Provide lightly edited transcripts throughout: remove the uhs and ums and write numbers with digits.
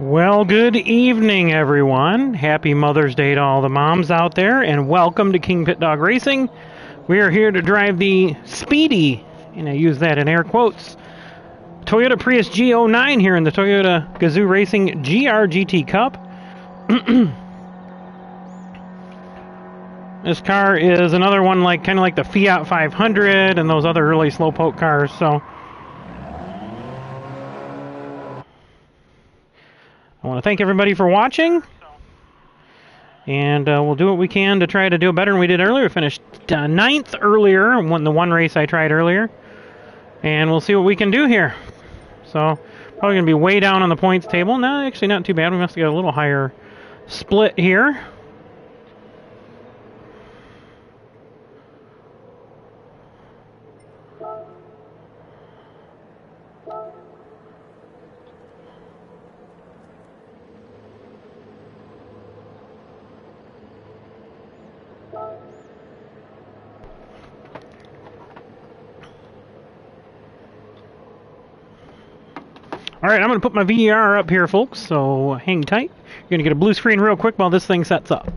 Well, good evening, everyone. Happy Mother's Day to all the moms out there, and welcome to KingPittdawg Racing. We are here to drive the speedy, and I use that in air quotes, Toyota Prius G09 here in the Toyota Gazoo Racing GR-GT Cup. This car is another one kind of like the Fiat 500 and those other really slowpoke cars, so I want to thank everybody for watching, and we'll do what we can to try to do better than we did earlier. We finished 9th earlier, won the one race I tried earlier, and we'll see what we can do here. So, probably going to be way down on the points table. No, actually not too bad. We must have got a little higher split here. Alright, I'm going to put my VR up here, folks, so hang tight. You're going to get a blue screen real quick while this thing sets up.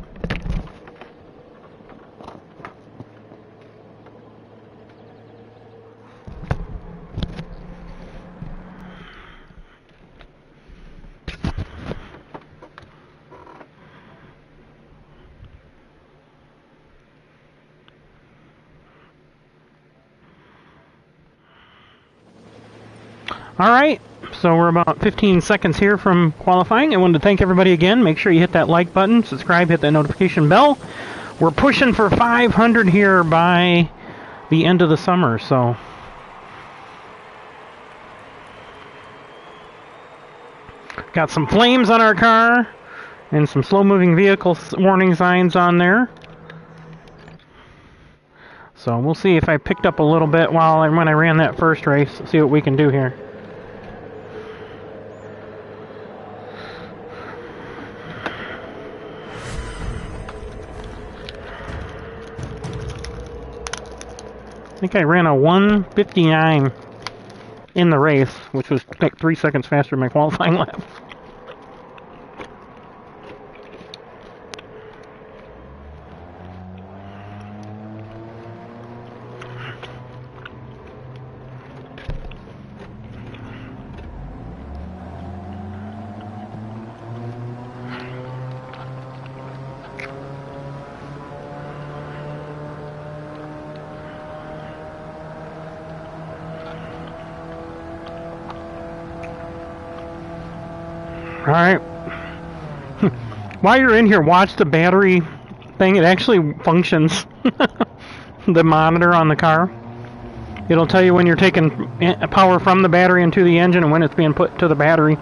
Alright. So we're about 15 seconds here from qualifying. I wanted to thank everybody again. Make sure you hit that like button, subscribe, hit that notification bell. We're pushing for 500 here by the end of the summer, so got some flames on our car and some slow-moving vehicle warning signs on there. So we'll see if I picked up a little bit when I ran that first race. See what we can do here. I think I ran a 1:59 in the race, which was like 3 seconds faster than my qualifying lap. Alright. While you're in here, watch the battery thing. It actually functions. The monitor on the car. It'll tell you when you're taking power from the battery into the engine and when it's being put to the battery.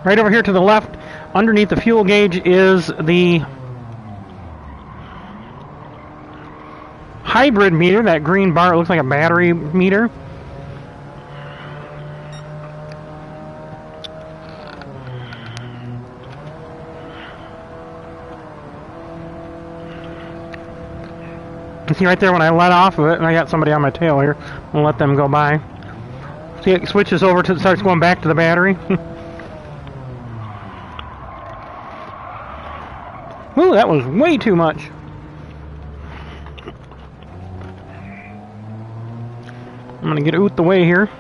Right over here to the left, underneath the fuel gauge, is the hybrid meter. That green bar, it looks like a battery meter. See right there when I let off of it, and I got somebody on my tail here. I'll let them go by. See, it switches over to, starts going back to the battery. Ooh, that was way too much. I'm gonna get out the way here.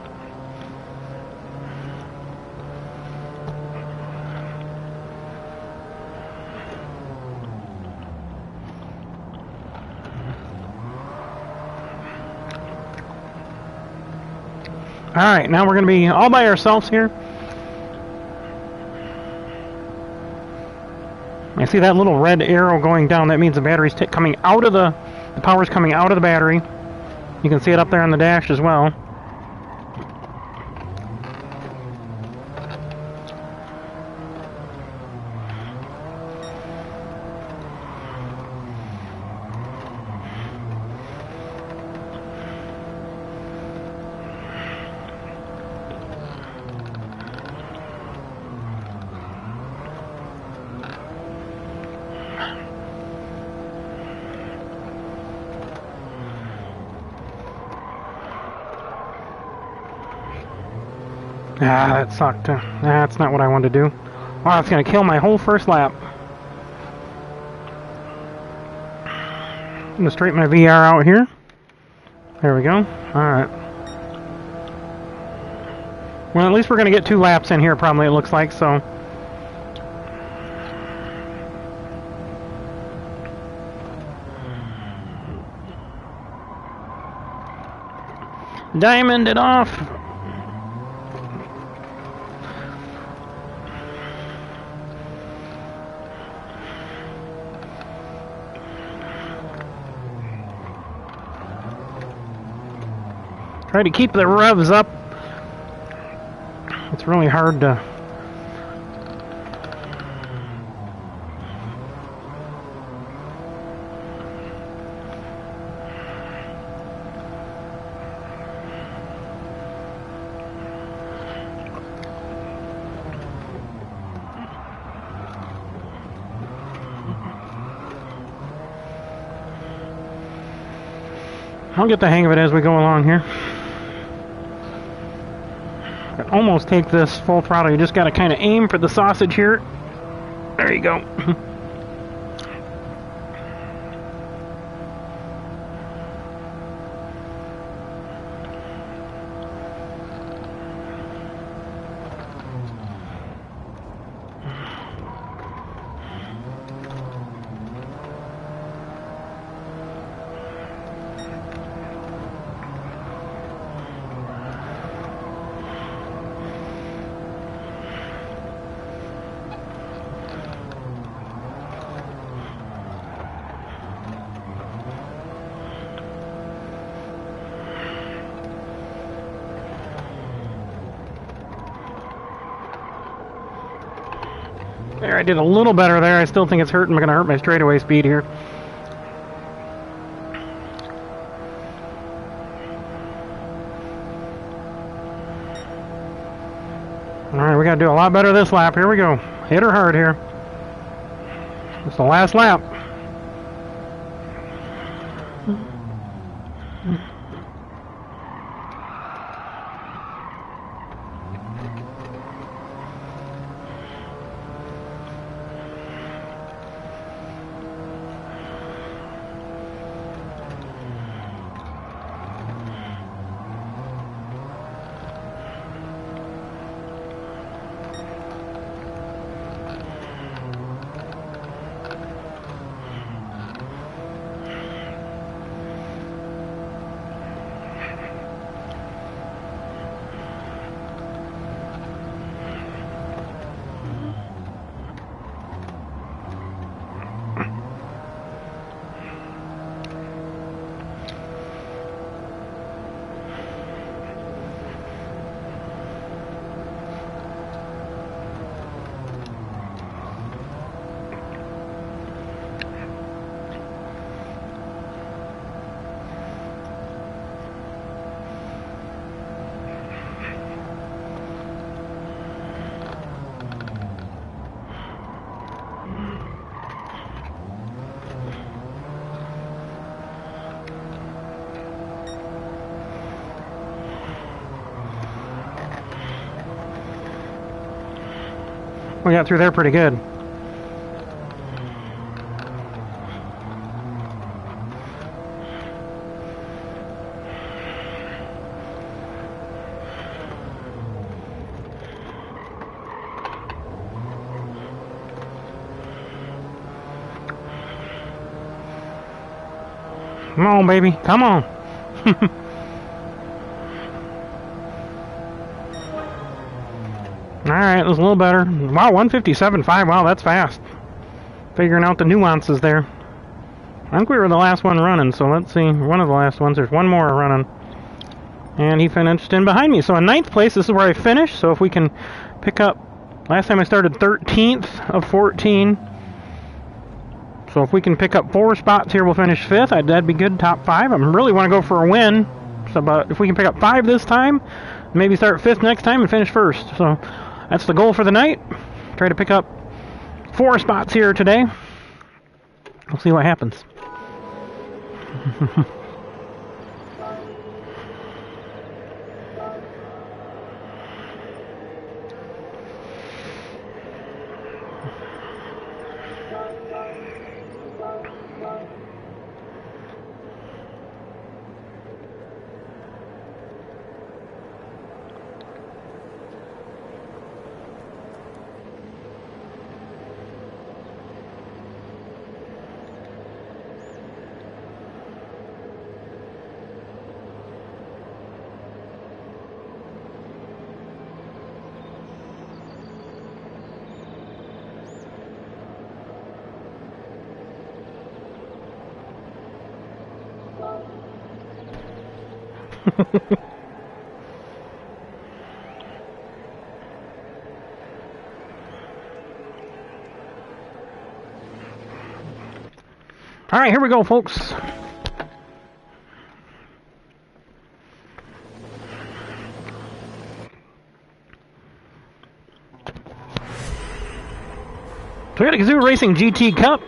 Alright, now we're going to be all by ourselves here. I see that little red arrow going down. That means the battery's coming out of the power's coming out of the battery. You can see it up there on the dash as well. Ah, that sucked. That's not what I wanted to do. Oh, it's going to kill my whole first lap. I'm going to straighten my VR out here. There we go. Alright. Well, at least we're going to get 2 laps in here, probably, it looks like, so. Diamond it off. Try to keep the revs up. It's really hard to... I'll get the hang of it as we go along here. I can almost take this full throttle. You just got to kind of aim for the sausage here. There you go. There, I did a little better there. I still think it's hurting. I'm going to hurt my straightaway speed here. Alright, we got to do a lot better this lap. Here we go. Hit her hard here. It's the last lap. We got through there pretty good. Come on, baby. Come on. Alright, that was a little better. Wow, 157.5. Wow, that's fast. Figuring out the nuances there. I think we were the last one running, so let's see. One of the last ones. There's one more running. And he finished in behind me. So in 9th place, this is where I finished. So if we can pick up... Last time I started 13th of 14. So if we can pick up 4 spots here, we'll finish 5th. That'd be good, top 5. I really want to go for a win. So but if we can pick up 5 this time, maybe start 5th next time and finish 1st. So that's the goal for the night. Try to pick up 4 spots here today. We'll see what happens. All right, here we go, folks. Toyota Gazoo Racing GT Cup.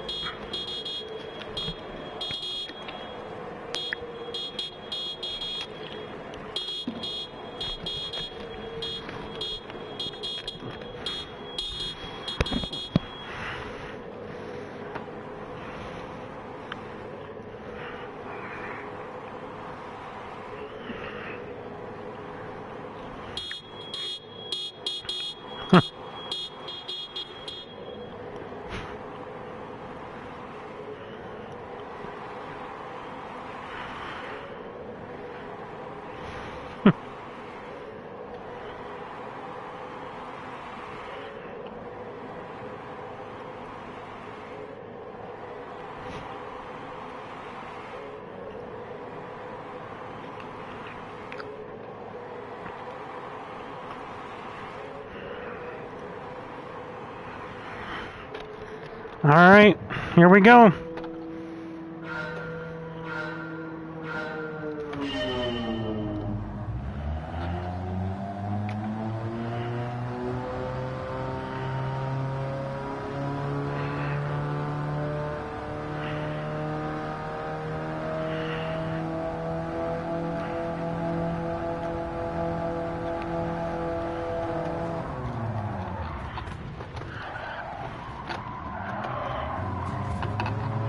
All right, here we go.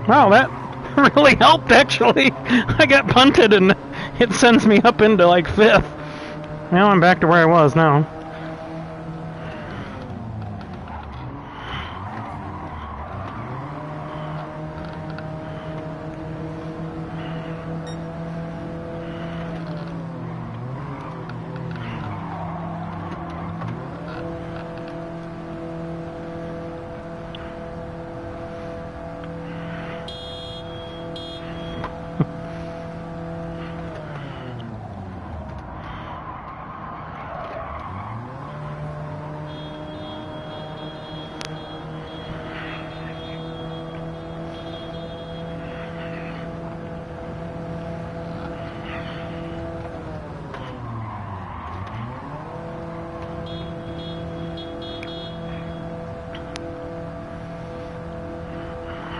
Wow, that really helped, actually. I got punted and it sends me up into like 5th. Now I'm back to where I was now.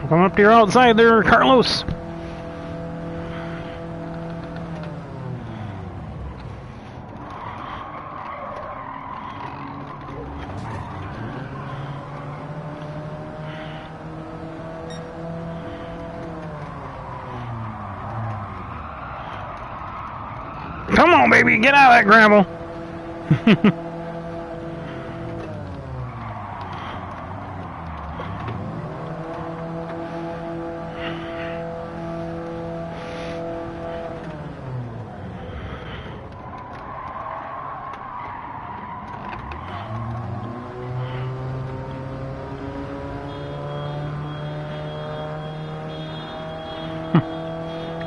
Come up to your outside there, Carlos. Come on, baby, get out of that gravel.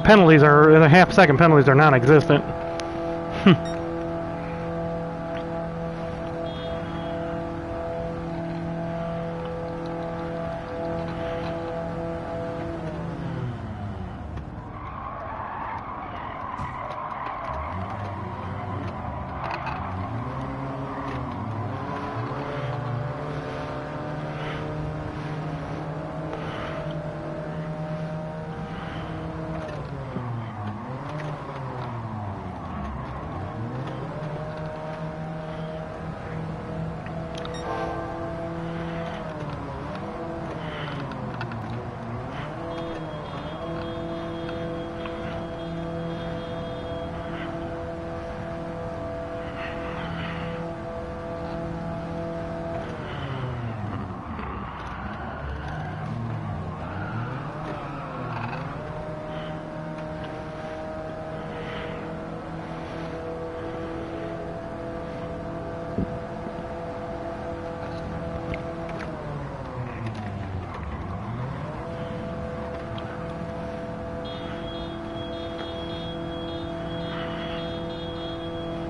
Penalties are, the half-second penalties are non-existent.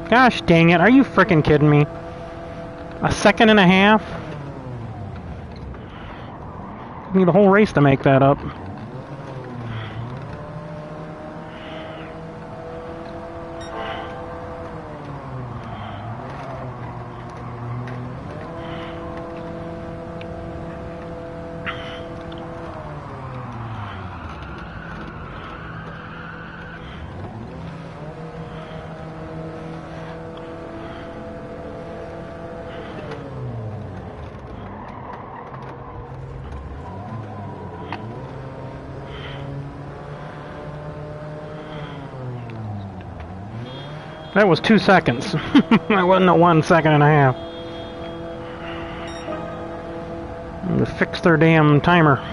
Gosh dang it, are you frickin' kidding me? A second and a half? Need a whole race to make that up. That was 2 seconds. That wasn't a 1 second and a half. To fix their damn timer.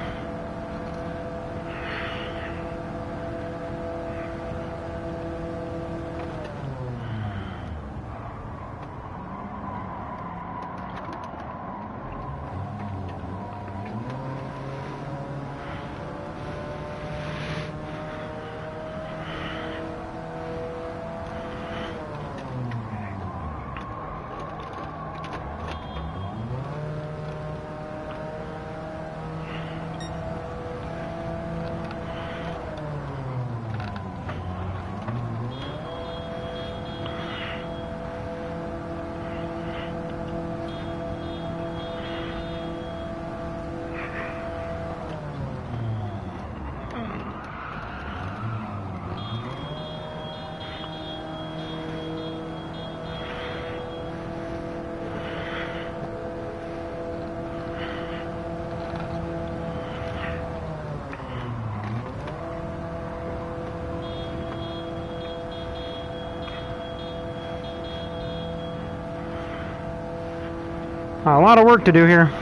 A lot of work to do here.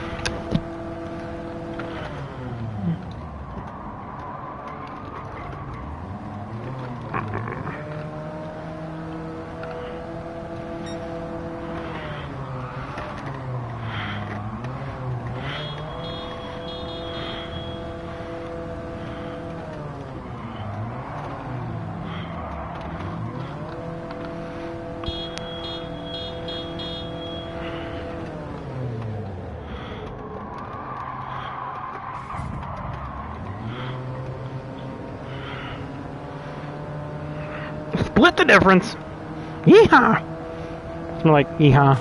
Split the difference. Yeehaw! I'm like, yeehaw.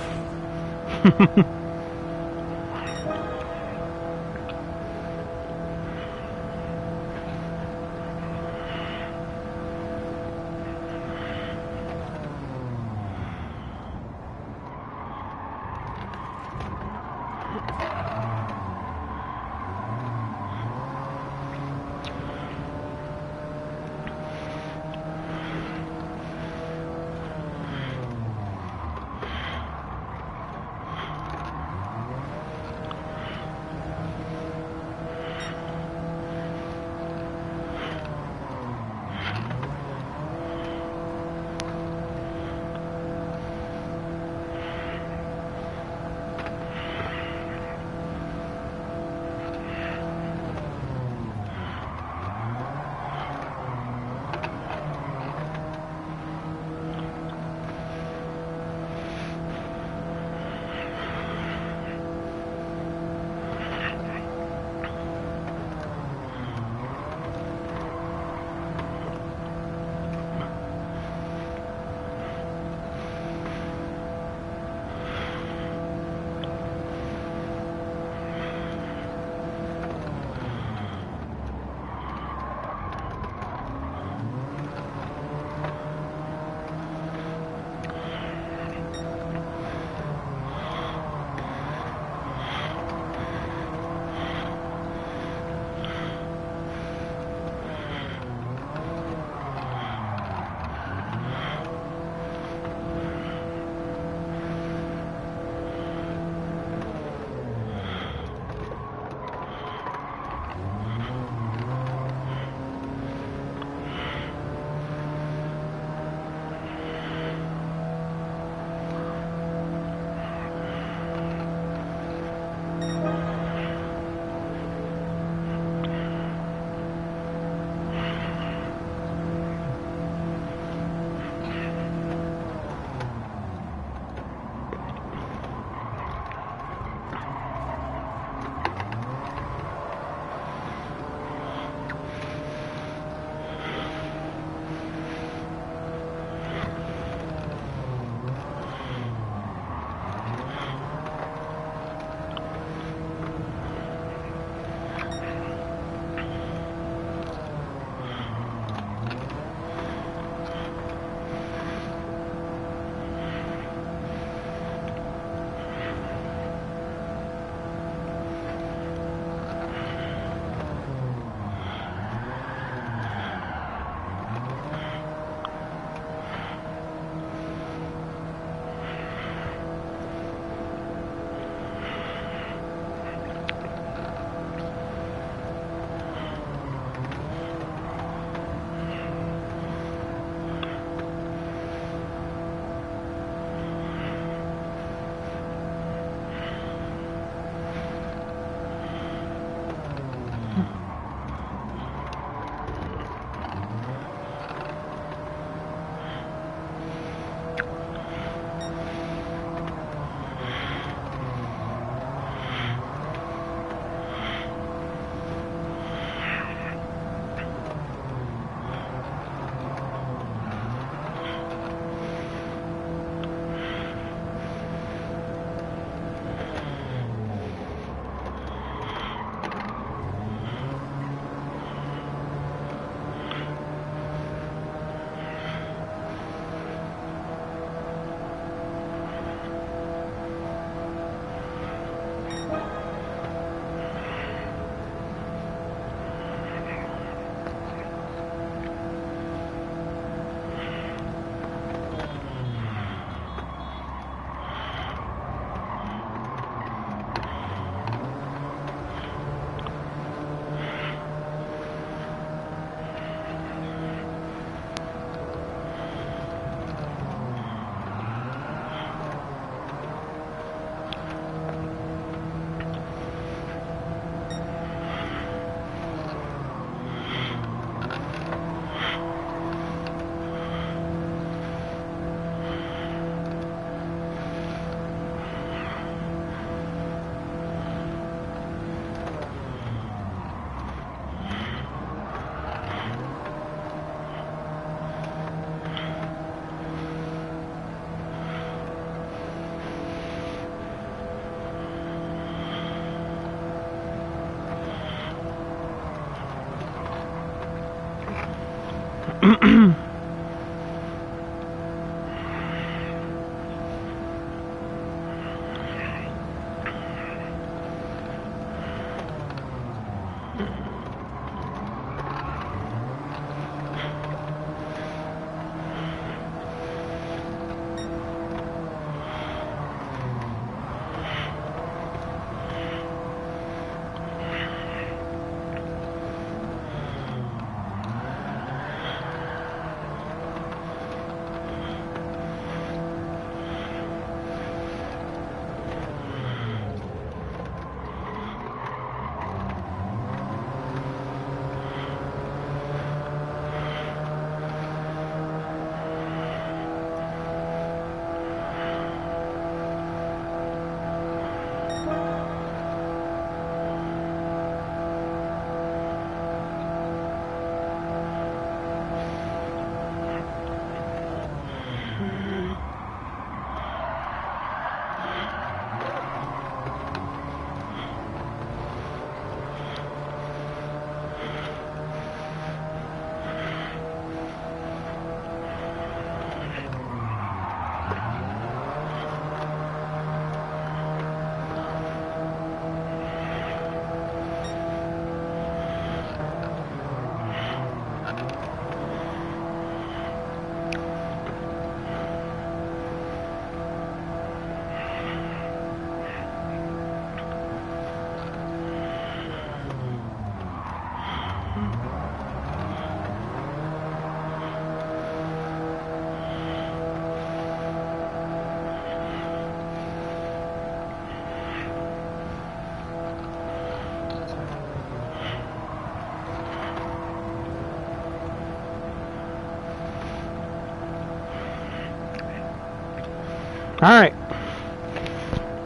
Alright.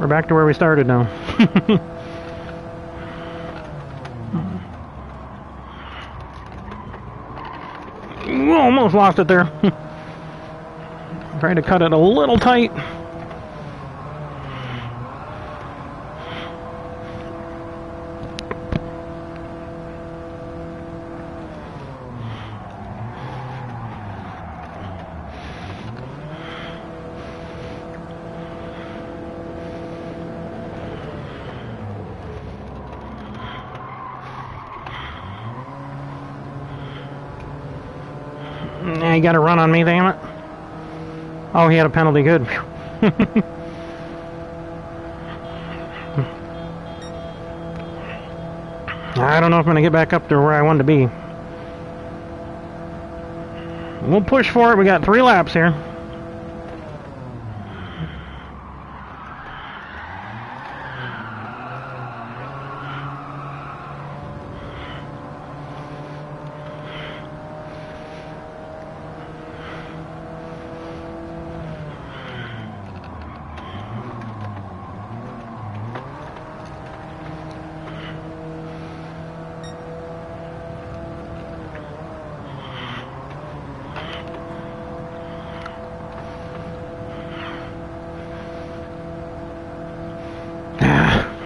We're back to where we started now. Almost lost it there. Trying to cut it a little tight. Now you got to run on me, damn it. Oh, he had a penalty, good. I don't know if I'm going to get back up to where I wanted to be. We'll push for it. We got 3 laps here.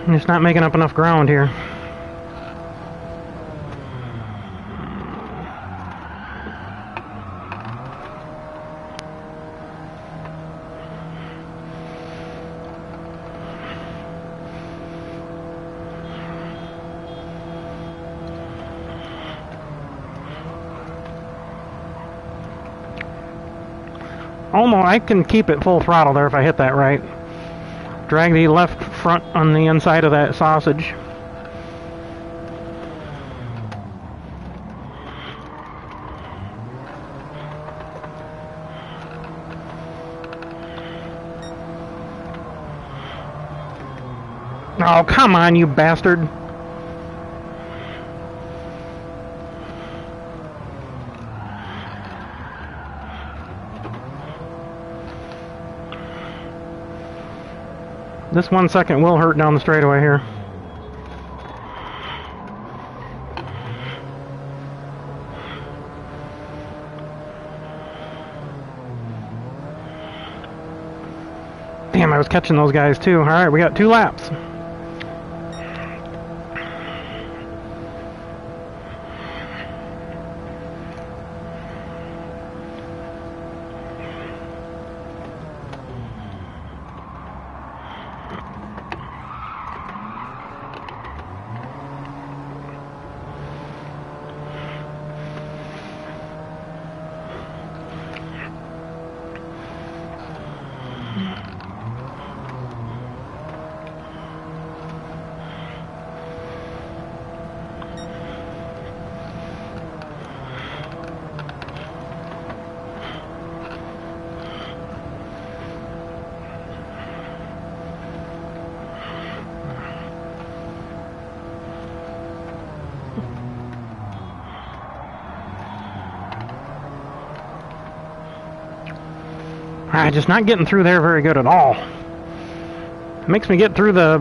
I'm just not making up enough ground here. Almost, I can keep it full throttle there if I hit that right. Drag the left front on the inside of that sausage. Oh, come on, you bastard. This 1 second will hurt down the straightaway here. Damn, I was catching those guys too. Alright, we got 2 laps. Just not getting through there very good at all. It makes me get through the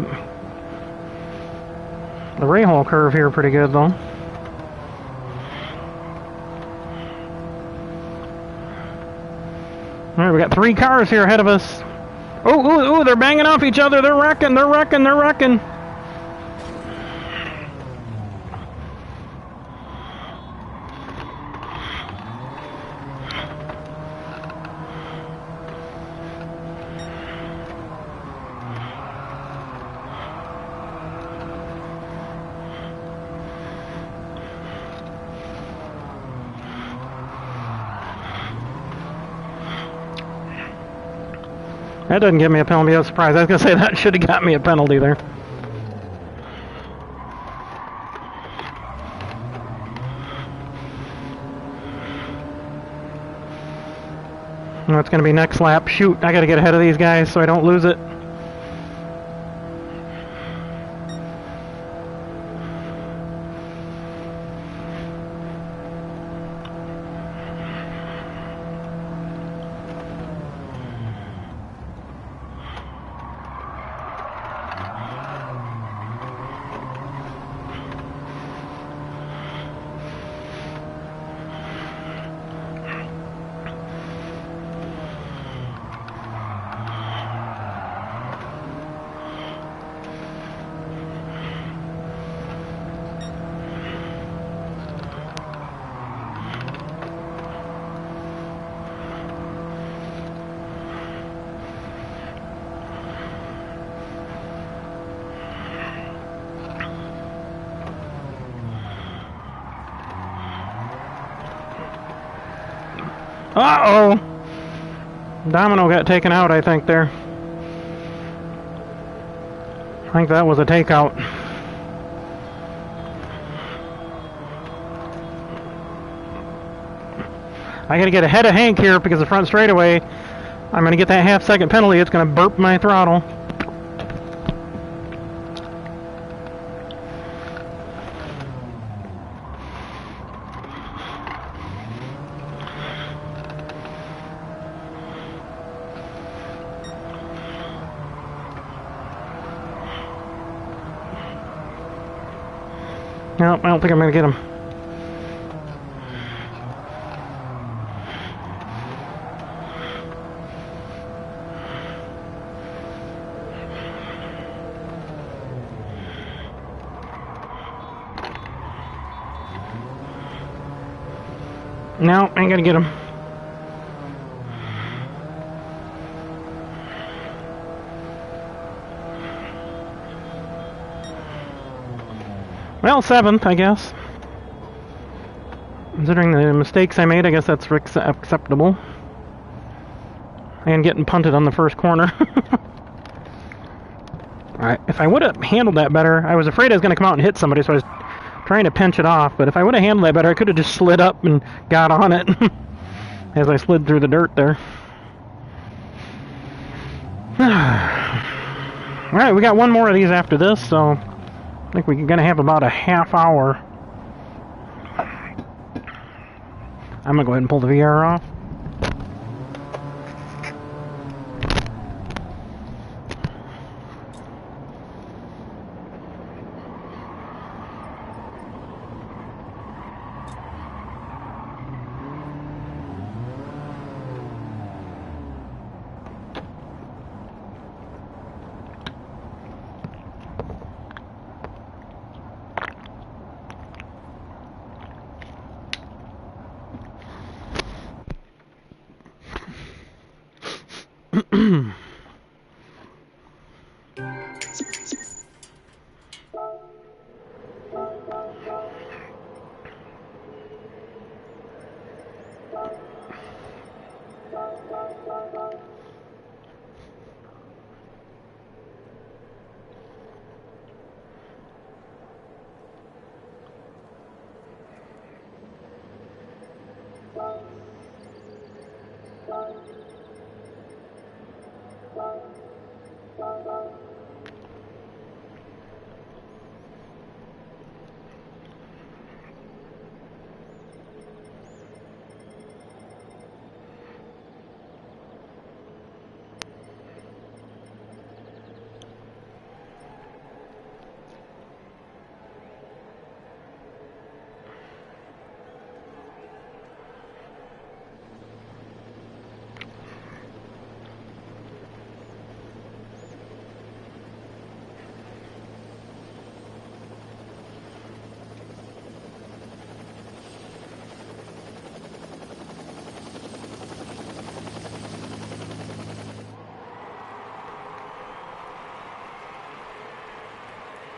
ray-hole curve here pretty good though. Alright, we got 3 cars here ahead of us. Oh, they're banging off each other. They're wrecking. That doesn't give me a penalty. I was surprised. I was going to say that should have got me a penalty there. That's going to be next lap. Shoot, I got to get ahead of these guys so I don't lose it. Uh-oh! Domino got taken out, I think, there. I think that was a takeout. I gotta get ahead of Hank here because the front straightaway, I'm gonna get that half-second penalty. It's gonna burp my throttle. No, I don't think I'm gonna get him. No, ain't gonna get him. Well, 7th, I guess. Considering the mistakes I made, I guess that's acceptable. And getting punted on the first corner. Alright, if I would have handled that better, I was afraid I was going to come out and hit somebody, so I was trying to pinch it off. But if I would have handled that better, I could have just slid up and got on it as I slid through the dirt there. Alright, we got one more of these after this, so I think we're going to have about a half hour. I'm going to go ahead and pull the VR off.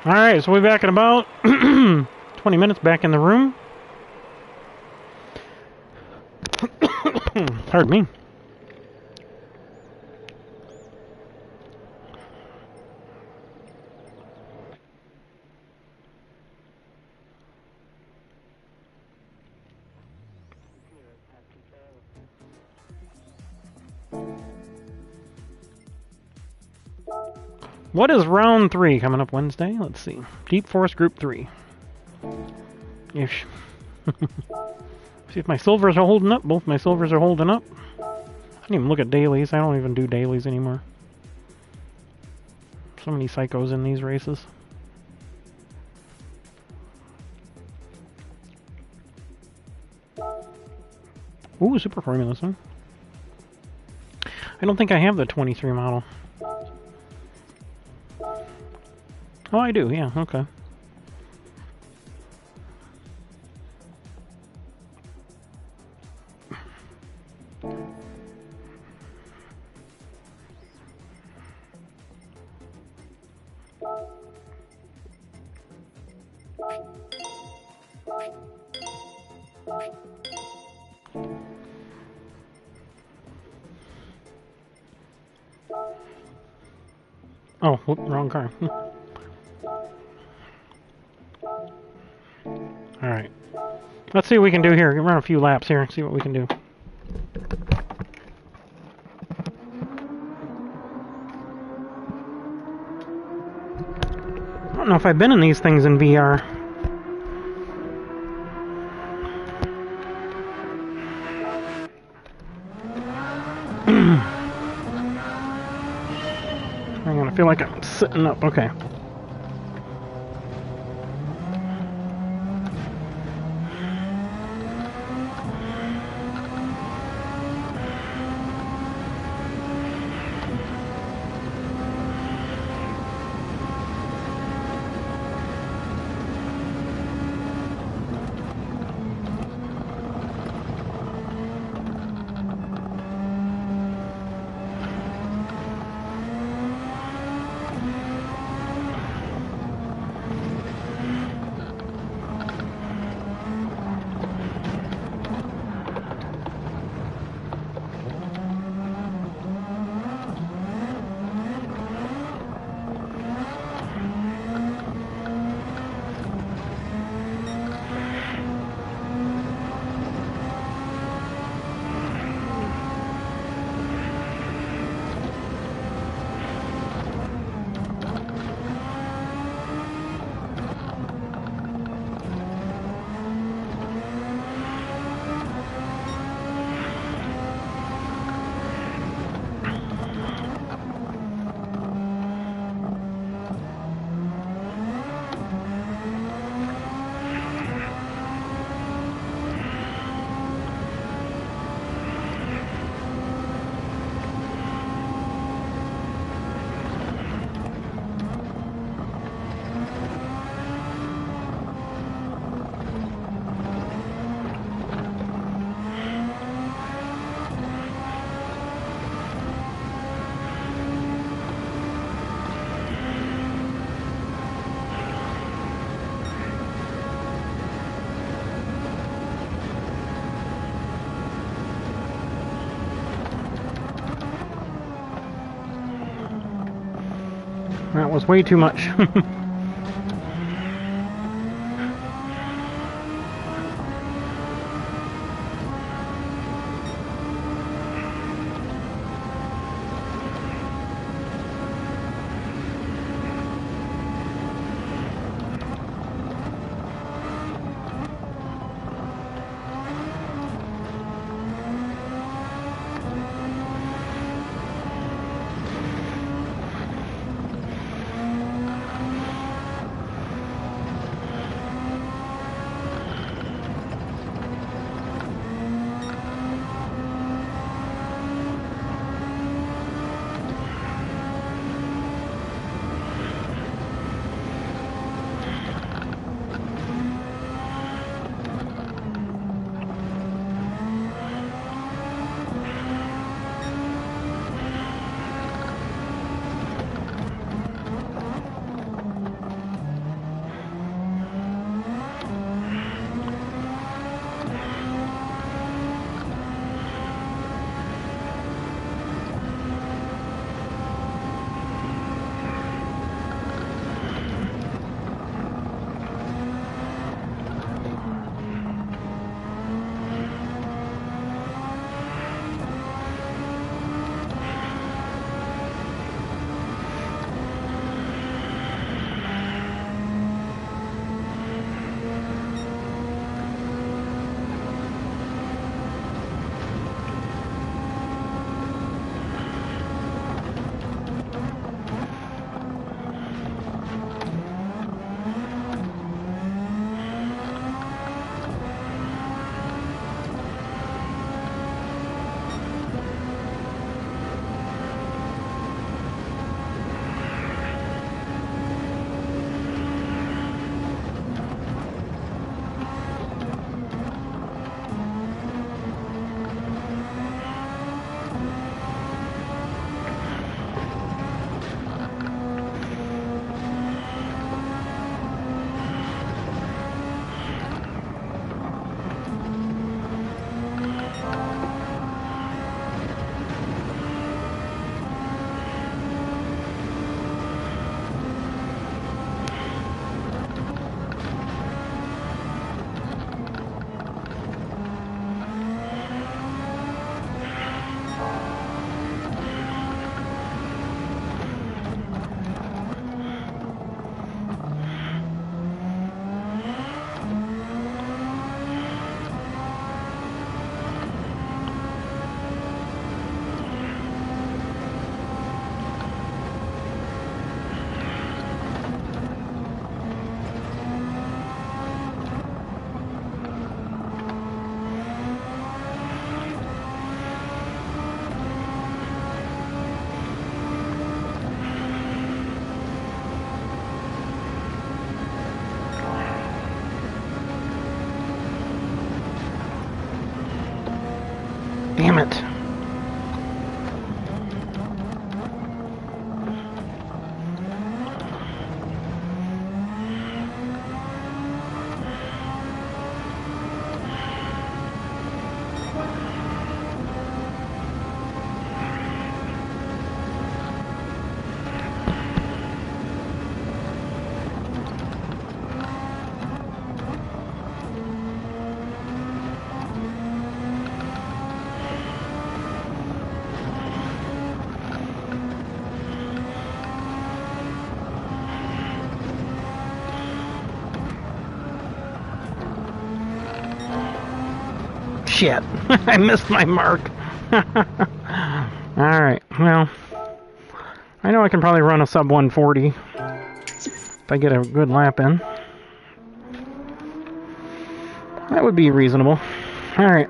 Alright, so we're back in about 20 minutes back in the room. Pardon me. What is round 3 coming up Wednesday? Let's see. Deep Force Group 3. Ish. See if my silvers are holding up. Both my silvers are holding up. I didn't even look at dailies. I don't even do dailies anymore. So many psychos in these races. Ooh, Super Formula One. I don't think I have the 23 model. Oh, I do, yeah, okay. Oh, whoop, wrong car. Alright. Let's see what we can do here. Run a few laps here and see what we can do. I don't know if I've been in these things in VR. Hang on, I feel like I'm sitting up. Okay. That was way too much. Damn it. Shit, I missed my mark. Alright, well, I know I can probably run a sub 140 if I get a good lap in. That would be reasonable. Alright.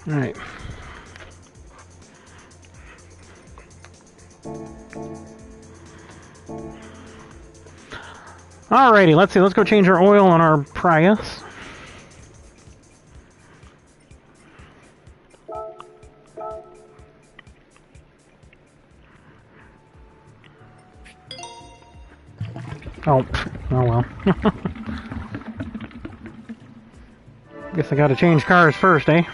Alright. Alrighty, let's see. Let's go change our oil on our Prius. Oh well. Guess I gotta change cars first, eh?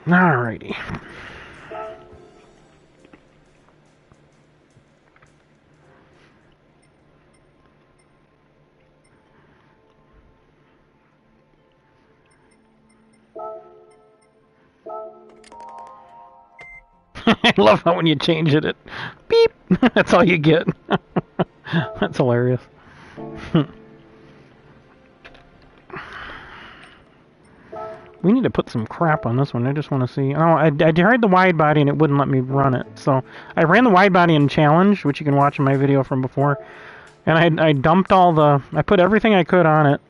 Alrighty. I love how when you change it, it beep. That's all you get. That's hilarious. We need to put some crap on this one. I just want to see. Oh, I tried the wide body and it wouldn't let me run it. So I ran the wide body in challenge, which you can watch in my video from before. And I dumped all the. I put everything I could on it,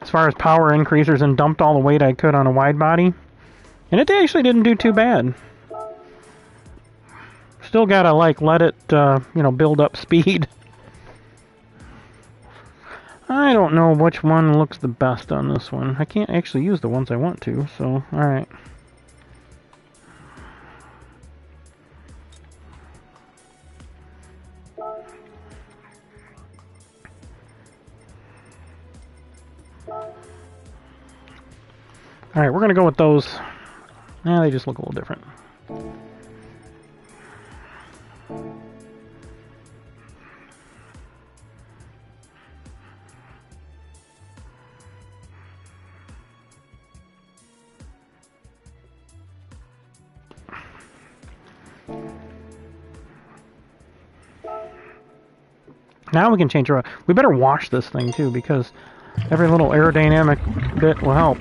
as far as power increasers, and dumped all the weight I could on a wide body. And it actually didn't do too bad. Still gotta like let it, build up speed. I don't know which one looks the best on this one. I can't actually use the ones I want to, so alright. Alright, we're gonna go with those. They just look a little different. Now we can change our... We better wash this thing too, because every little aerodynamic bit will help.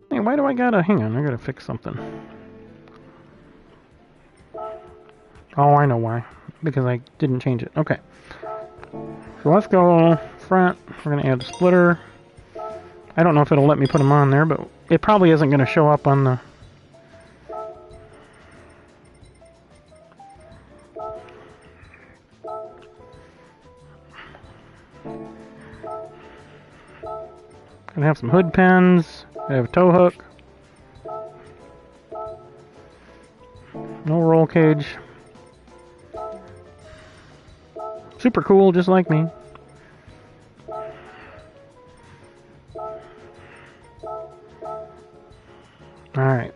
Hey, why do I gotta... Hang on, I gotta fix something. Oh, I know why. Because I didn't change it. Okay. So let's go front. We're going to add a splitter. I don't know if it'll let me put them on there, but it probably isn't going to show up on the... Gonna have some hood pins. I have a tow hook. No roll cage. Super cool, just like me. Alright.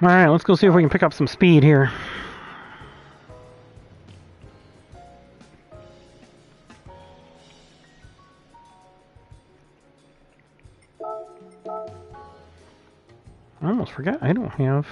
Alright, let's go see if we can pick up some speed here. I almost forgot I don't have...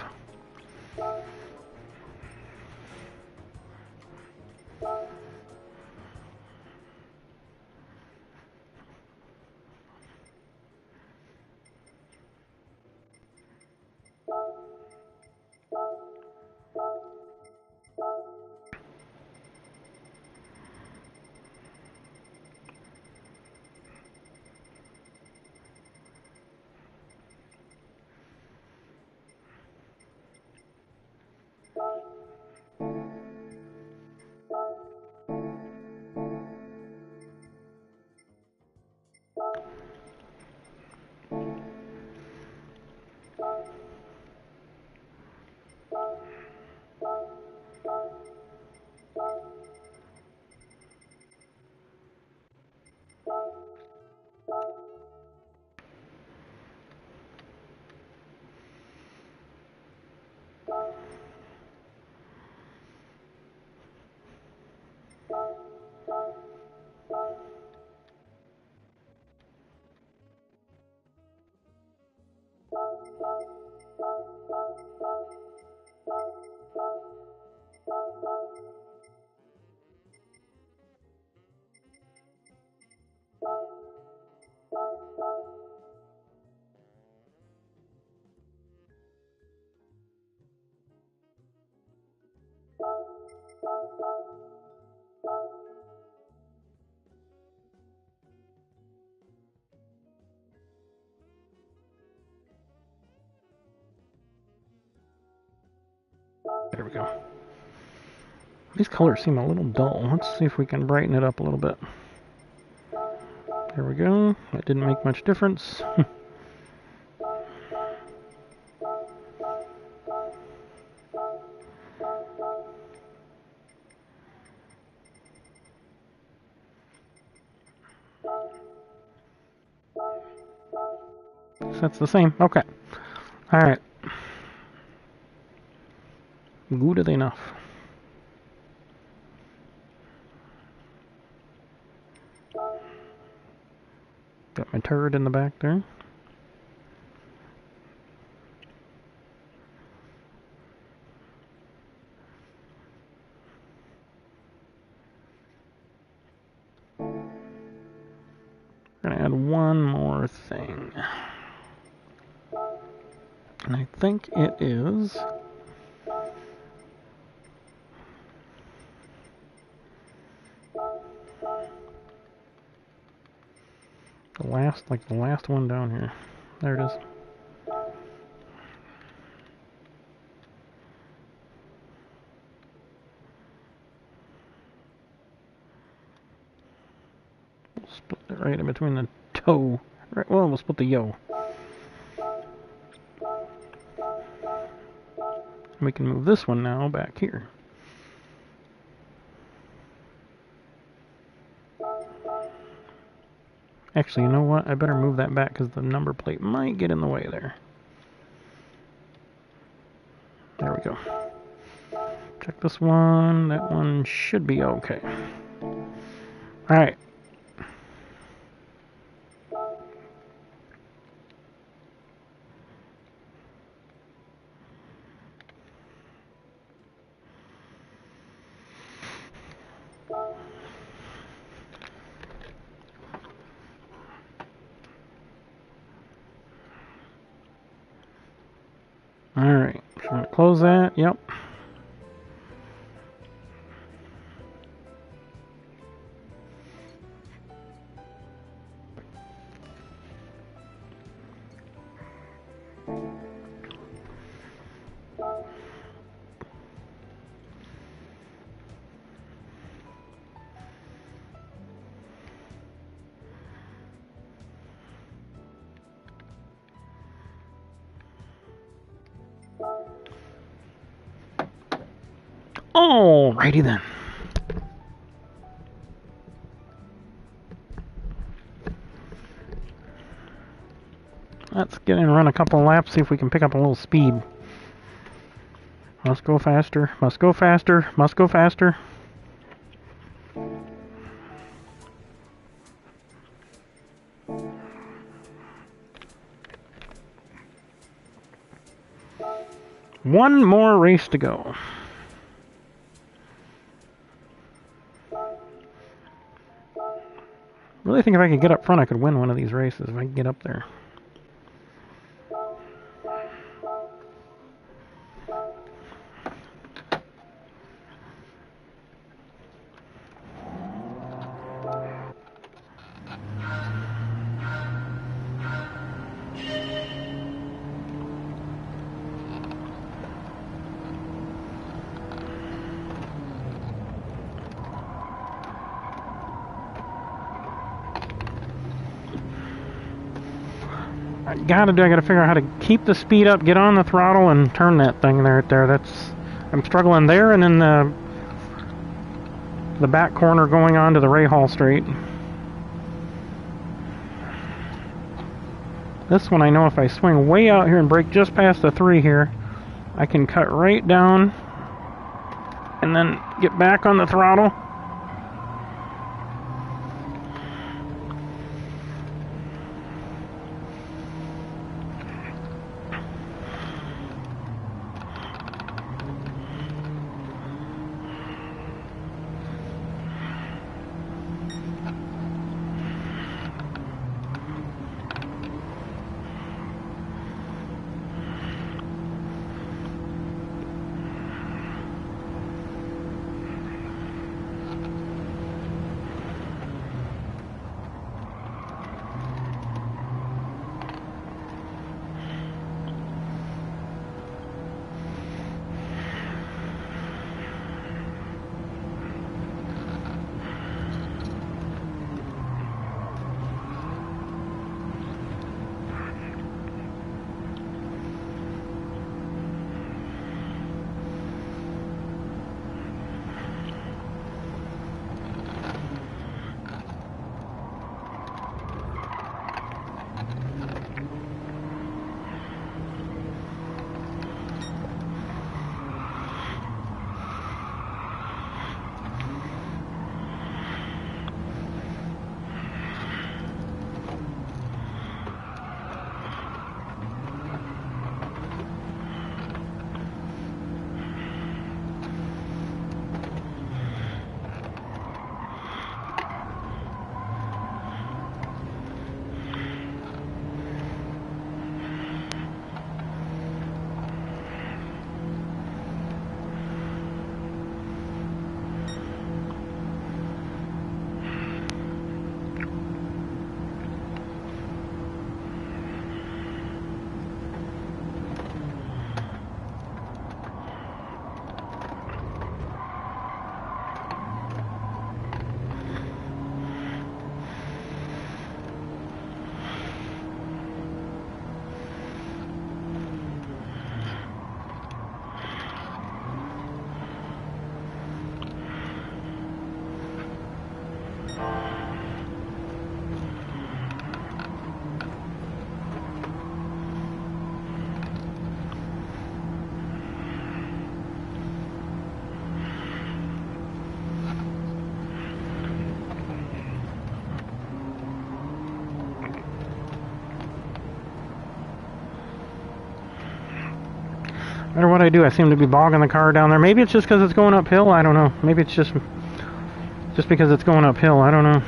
There we go. These colors seem a little dull. Let's see if we can brighten it up a little bit. There we go. That didn't make much difference. That's the same. Okay. Alright. Good enough. Got my turret in the back there. We're gonna add one more thing. And I think it is... the last one down here. There it is. We'll split it right in between the toe. Right, well, we'll split the yo. We can move this one now back here. Actually, you know what? I better move that back because the number plate might get in the way there. There we go. Check this one. That one should be okay. Alright. Alright, so I'm going to close that, yep. Alrighty then. Let's get in and run a couple of laps, see if we can pick up a little speed. Must go faster, must go faster, must go faster. One more race to go. I really think if I could get up front, I could win one of these races if I could get up there. I gotta figure out how to keep the speed up, get on the throttle, and turn that thing there. I'm struggling there, and then the back corner going on to the Ray Hall Straight. This one I know if I swing way out here and brake just past the 3 here, I can cut right down and then get back on the throttle. No matter what I do, I seem to be bogging the car down there. Maybe it's just because it's going uphill. I don't know. Maybe it's just because it's going uphill. I don't know.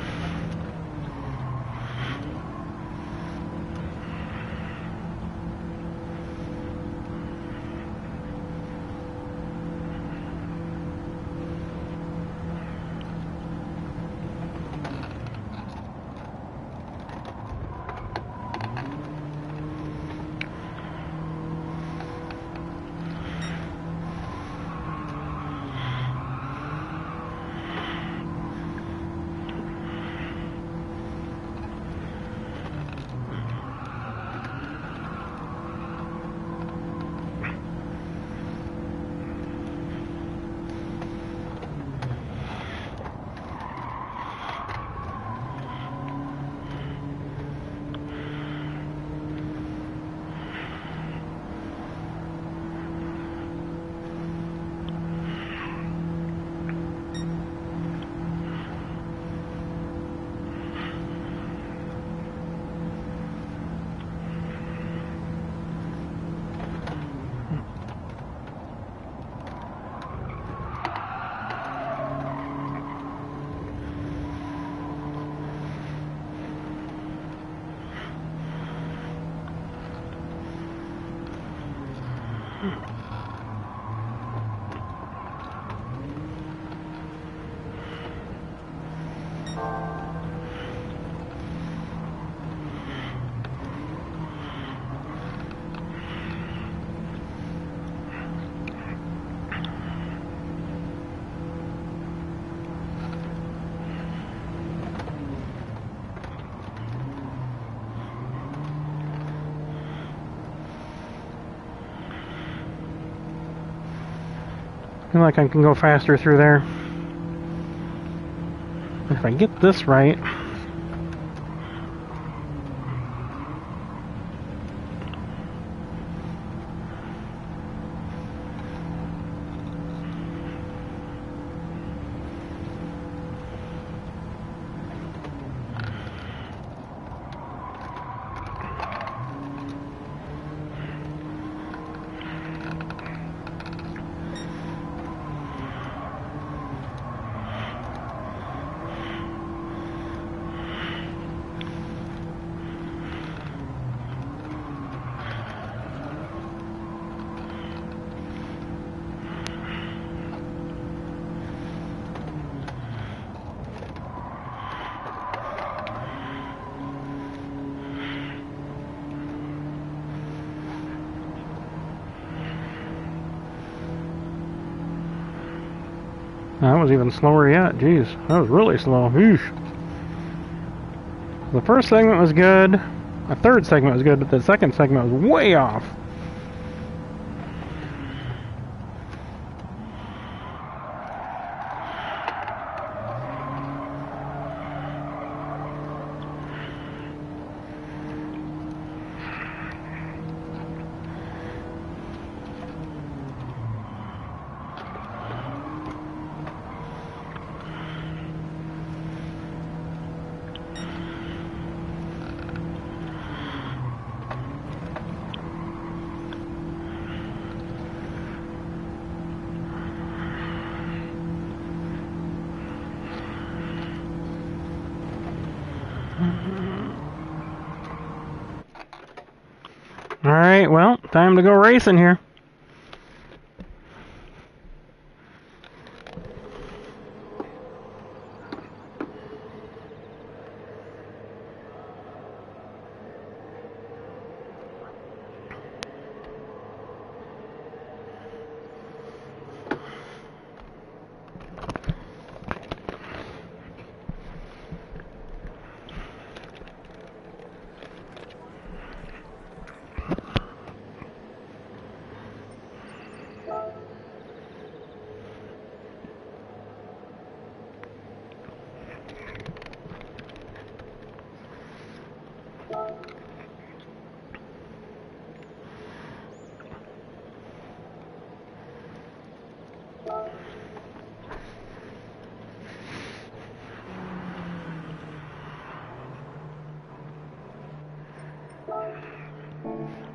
I feel like I can go faster through there. If I get this right. That was even slower yet. Jeez, that was really slow. Eesh. The first segment was good. The third segment was good, but the second segment was way off. Alright, well, time to go racing here.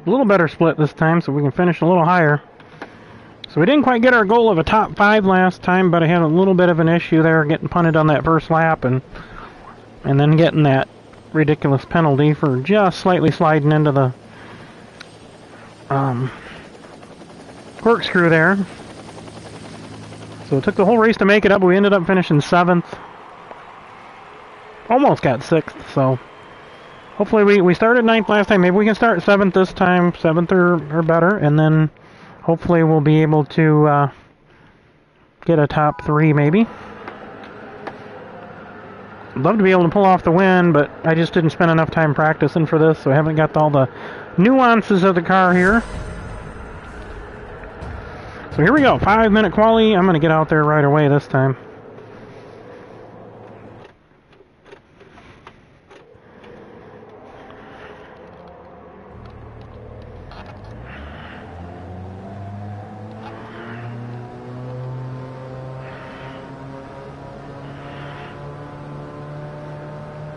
A little better split this time, so we can finish a little higher. So we didn't quite get our goal of a top 5 last time, but I had a little bit of an issue there getting punted on that first lap and then getting that ridiculous penalty for just slightly sliding into the corkscrew there. So it took the whole race to make it up. We ended up finishing 7th. Almost got 6th, so hopefully we started 9th last time. Maybe we can start 7th this time, 7th or better, and then hopefully we'll be able to get a top 3 maybe. I'd love to be able to pull off the win, but I just didn't spend enough time practicing for this, so I haven't got all the nuances of the car here. So here we go, 5-minute quali. I'm going to get out there right away this time.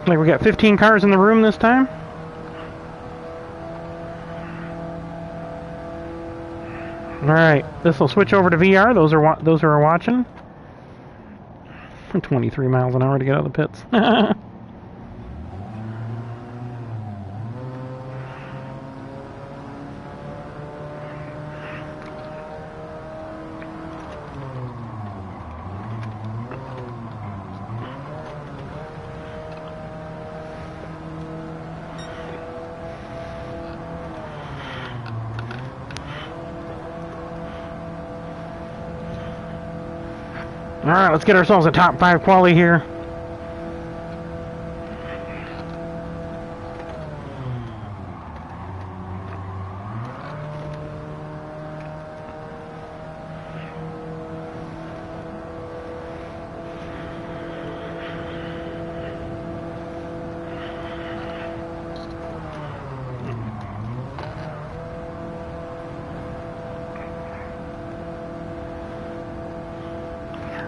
Like we got 15 cars in the room this time. All right, this will switch over to VR. Those who are watching. 23 miles an hour to get out of the pits. Alright, let's get ourselves a top 5 quali here.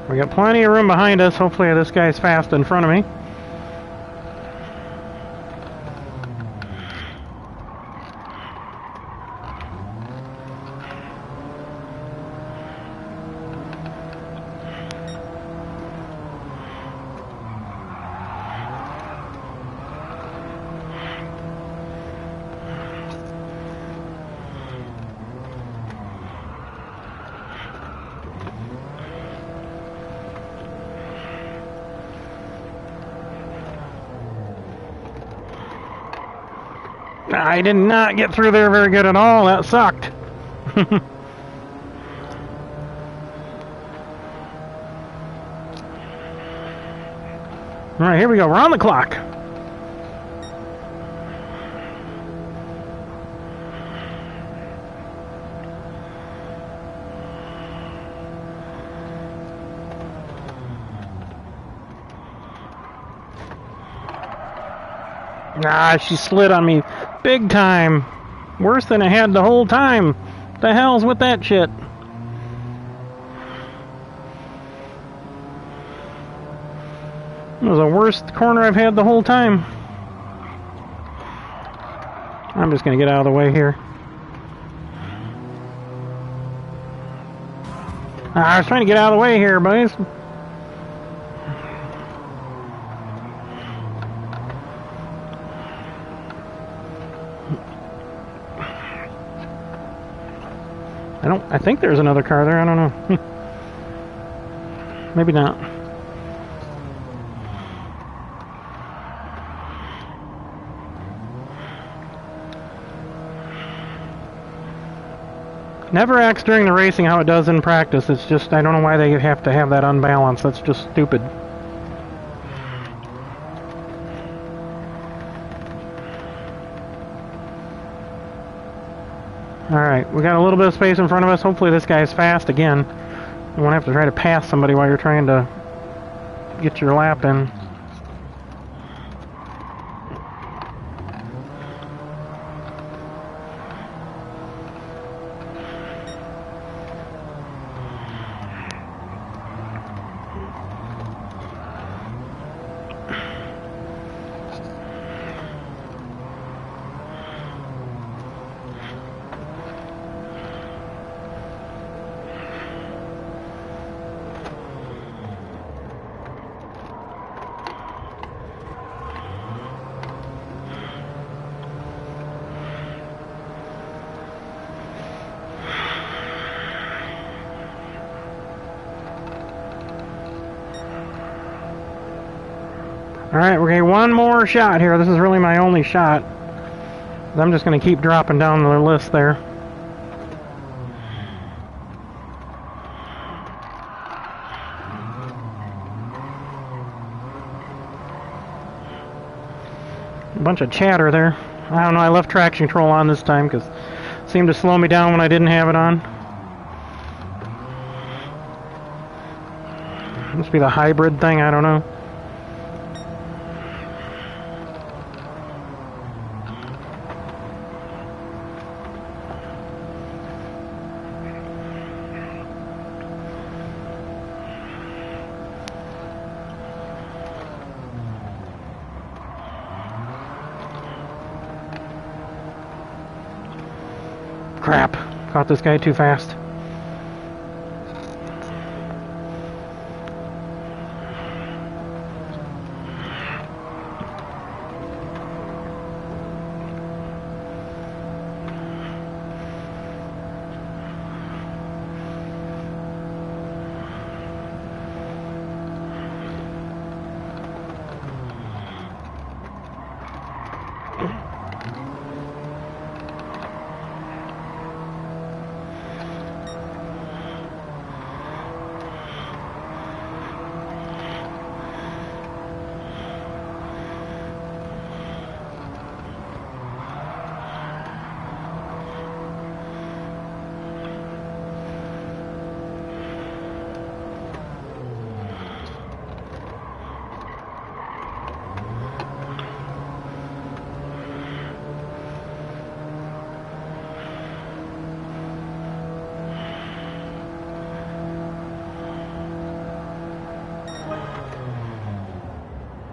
We got plenty of room behind us. Hopefully this guy's fast in front of me. I did not get through there very good at all. That sucked. Alright, here we go. We're on the clock. Ah, she slid on me big time. Worse than I had the whole time. The hell's with that shit? It was the worst corner I've had the whole time. I'm just gonna get out of the way here. I was trying to get out of the way here, boys. I think there's another car there, I don't know. Maybe not. Never acts during the racing how it does in practice. It's just, I don't know why they have to have that unbalance. That's just stupid. Alright, we got a little bit of space in front of us. Hopefully this guy's fast again. You won't have to try to pass somebody while you're trying to get your lap in. Alright, we're going to get one more shot here. This is really my only shot. I'm just going to keep dropping down the list there. A bunch of chatter there. I don't know, I left traction control on this time because it seemed to slow me down when I didn't have it on. Must be the hybrid thing, I don't know. Crap, caught this guy too fast.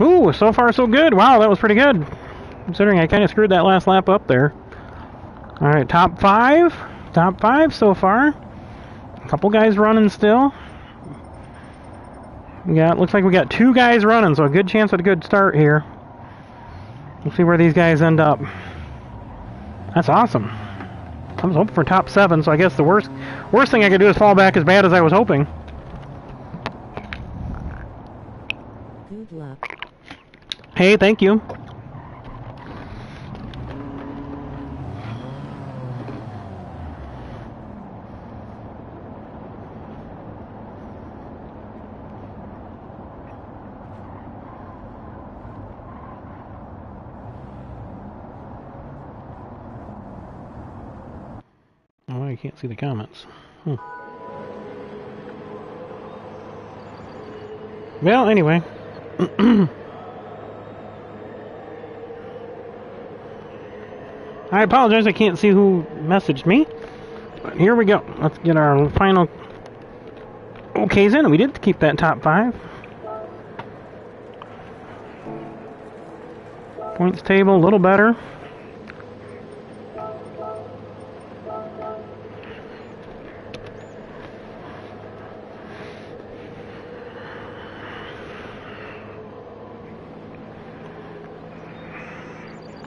Ooh, so far so good. Wow, that was pretty good. Considering I kind of screwed that last lap up there. Alright, top 5. Top 5 so far. A couple guys running still. Looks like we got 2 guys running, so a good chance at a good start here. We'll see where these guys end up. That's awesome. I was hoping for top 7, so I guess the worst thing I could do is fall back as bad as I was hoping. Good luck. Hey, thank you. Oh, you can't see the comments. Well, anyway. I apologize, I can't see who messaged me. But here we go. Let's get our final okays in, and we did keep that top 5. Points table, a little better.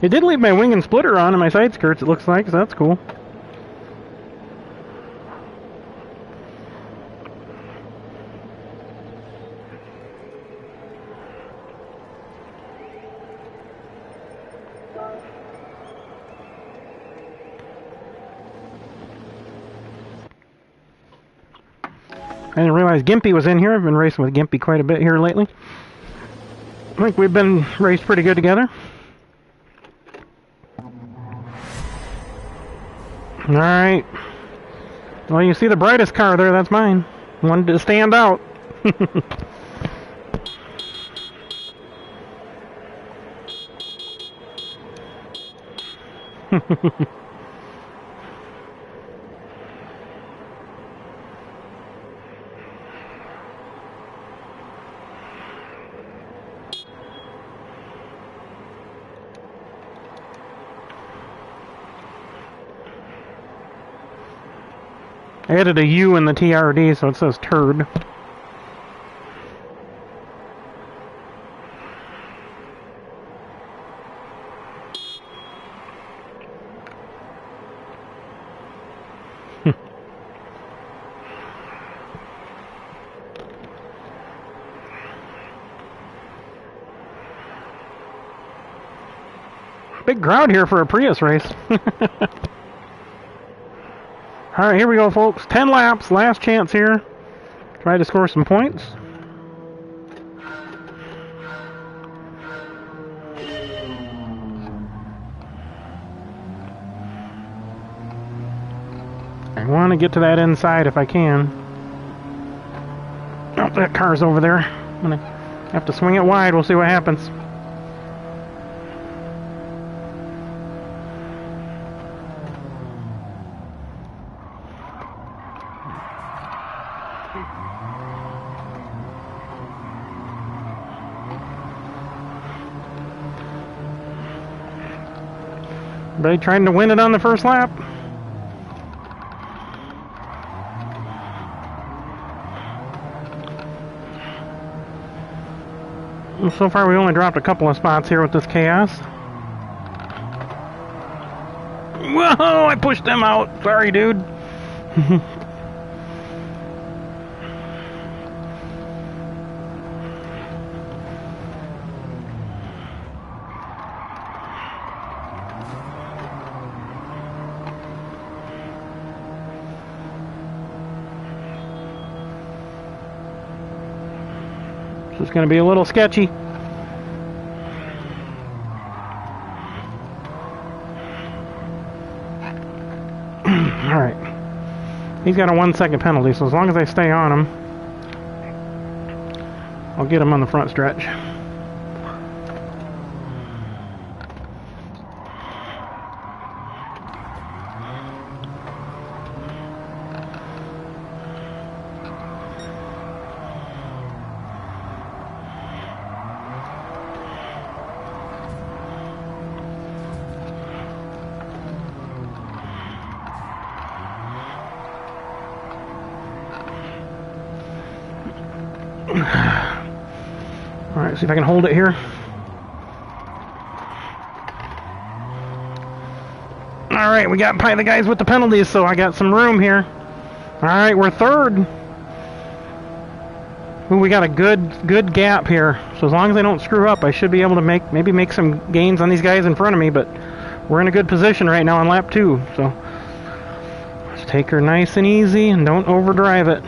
It did leave my wing and splitter on and my side skirts, it looks like, so that's cool. I didn't realize Gimpy was in here. I've been racing with Gimpy quite a bit here lately. I think we've been raced pretty good together. Alright. Well, you see the brightest car there, that's mine. Wanted to stand out. I added a U in the TRD, so it says turd. Big crowd here for a Prius race. Alright, here we go, folks. 10 laps, last chance here. Try to score some points. I want to get to that inside if I can. Oh, that car's over there. I'm going to have to swing it wide. We'll see what happens. Everybody trying to win it on the first lap. Well, so far we only dropped a couple of spots here with this chaos. Whoa, I pushed them out. Sorry, dude. It's going to be a little sketchy. Alright. He's got a 1-second penalty, so as long as I stay on him, I'll get him on the front stretch. Alright, see if I can hold it here. Alright, we got probably the guys with the penalties, so I got some room here. Alright, we're third. Ooh, we got a good gap here. So as long as I don't screw up, I should be able to maybe make some gains on these guys in front of me, but we're in a good position right now on lap 2. So let's take her nice and easy and don't overdrive it.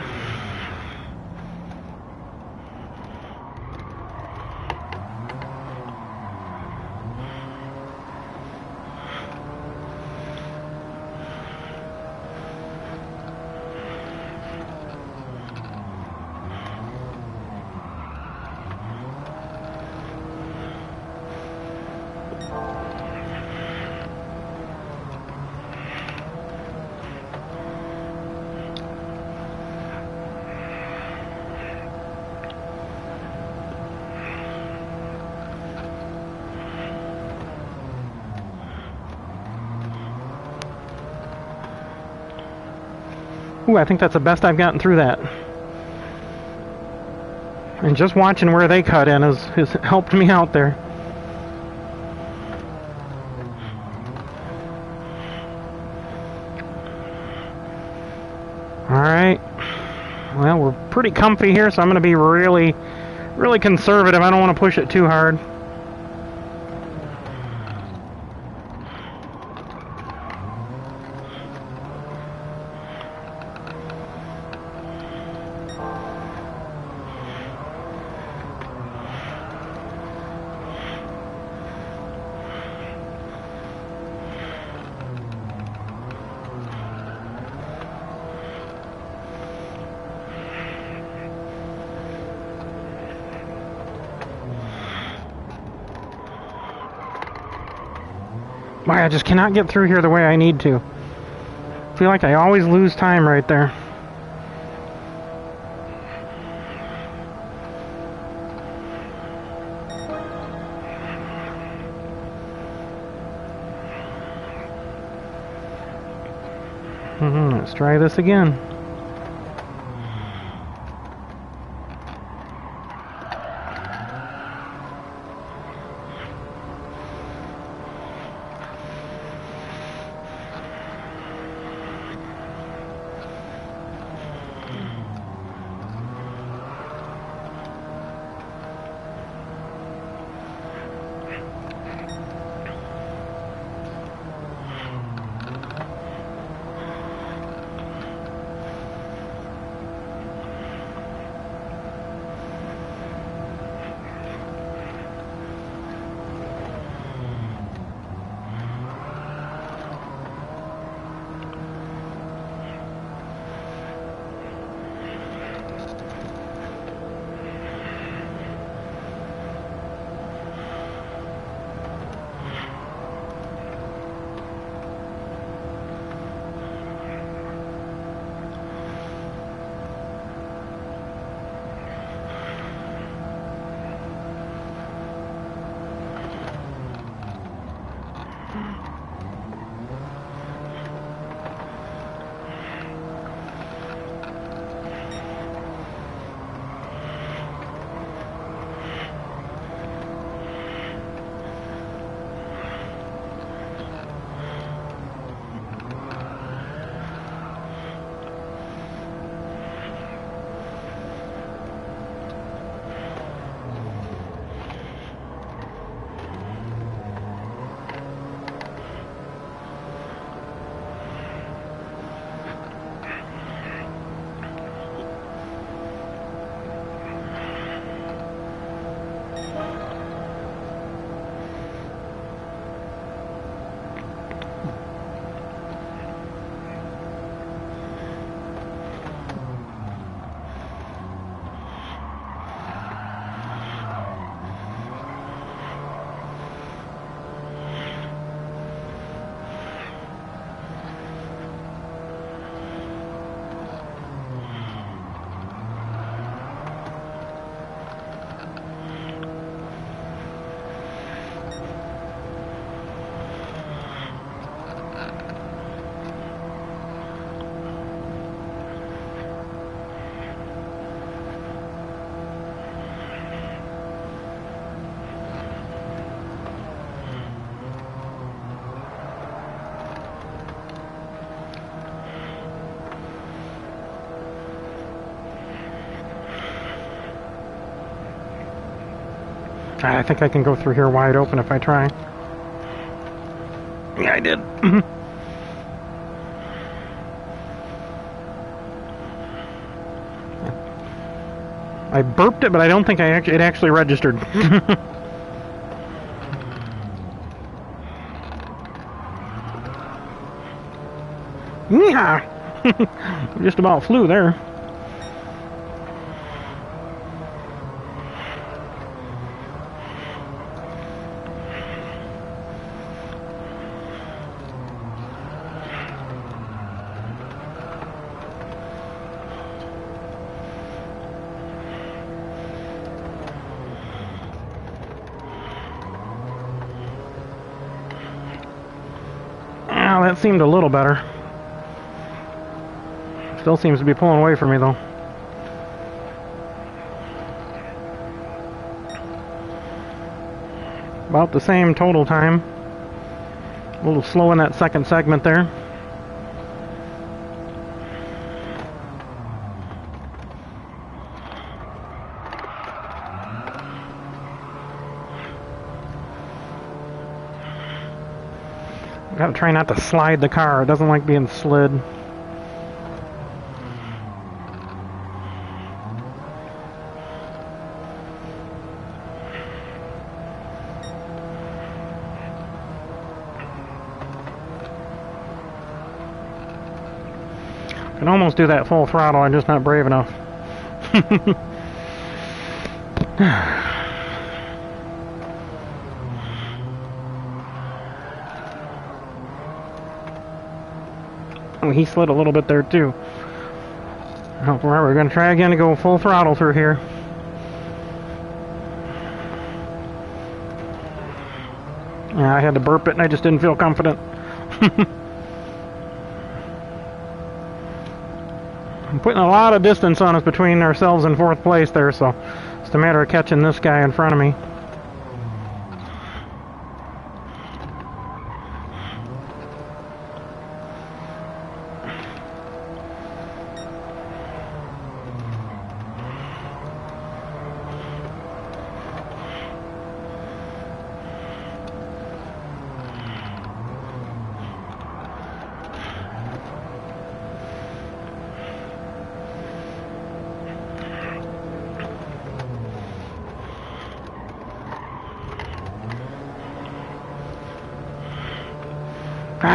Ooh, I think that's the best I've gotten through that. And just watching where they cut in has helped me out there. Alright. Well, we're pretty comfy here, so I'm going to be really conservative. I don't want to push it too hard. Why, I just cannot get through here the way I need to. I feel like I always lose time right there. Let's try this again. I think I can go through here wide open if I try. Yeah, I did. I burped it, but I don't think it actually registered. Yeah, just about flew there. Well, that seemed a little better. Still seems to be pulling away from me, though. About the same total time. A little slow in that second segment there. Gotta try not to slide the car. It doesn't like being slid. Can almost do that full throttle, I'm just not brave enough. Oh, he slid a little bit there too. Oh, we're going to try again to go full throttle through here. Yeah, I had to burp it and I just didn't feel confident. I'm putting a lot of distance on us between ourselves and fourth place there, so it's a matter of catching this guy in front of me.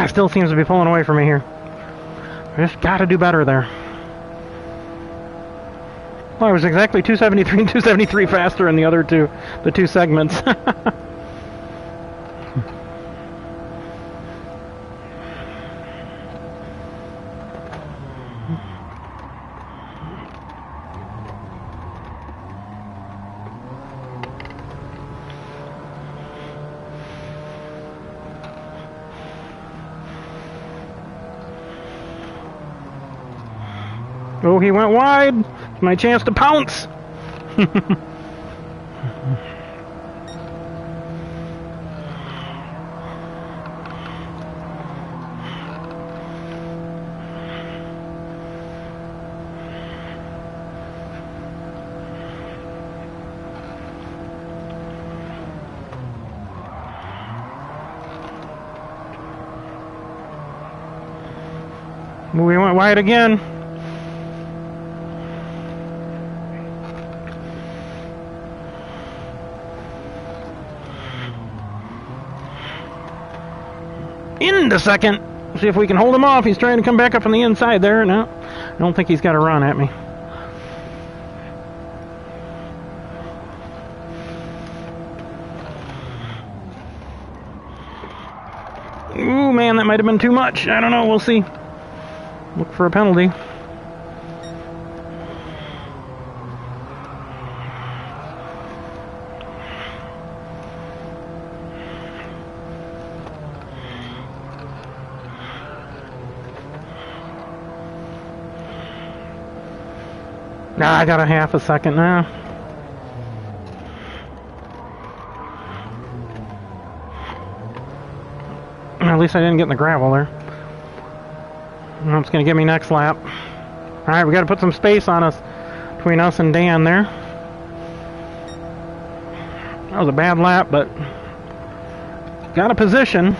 Still seems to be pulling away from me here. I just got to do better there. Well, I was exactly 273 and 273 faster in the other two, the two segments. Oh, he went wide. It's my chance to pounce. We went wide again. Into second. See if we can hold him off. He's trying to come back up on the inside there. No, I don't think he's got a run at me. Ooh, man, that might have been too much. I don't know. We'll see. Look for a penalty. Nah, I got a half a second now. At least I didn't get in the gravel there. Well, it's going to give me next lap. Alright, we got to put some space on us between us and Dan there. That was a bad lap, but got a position.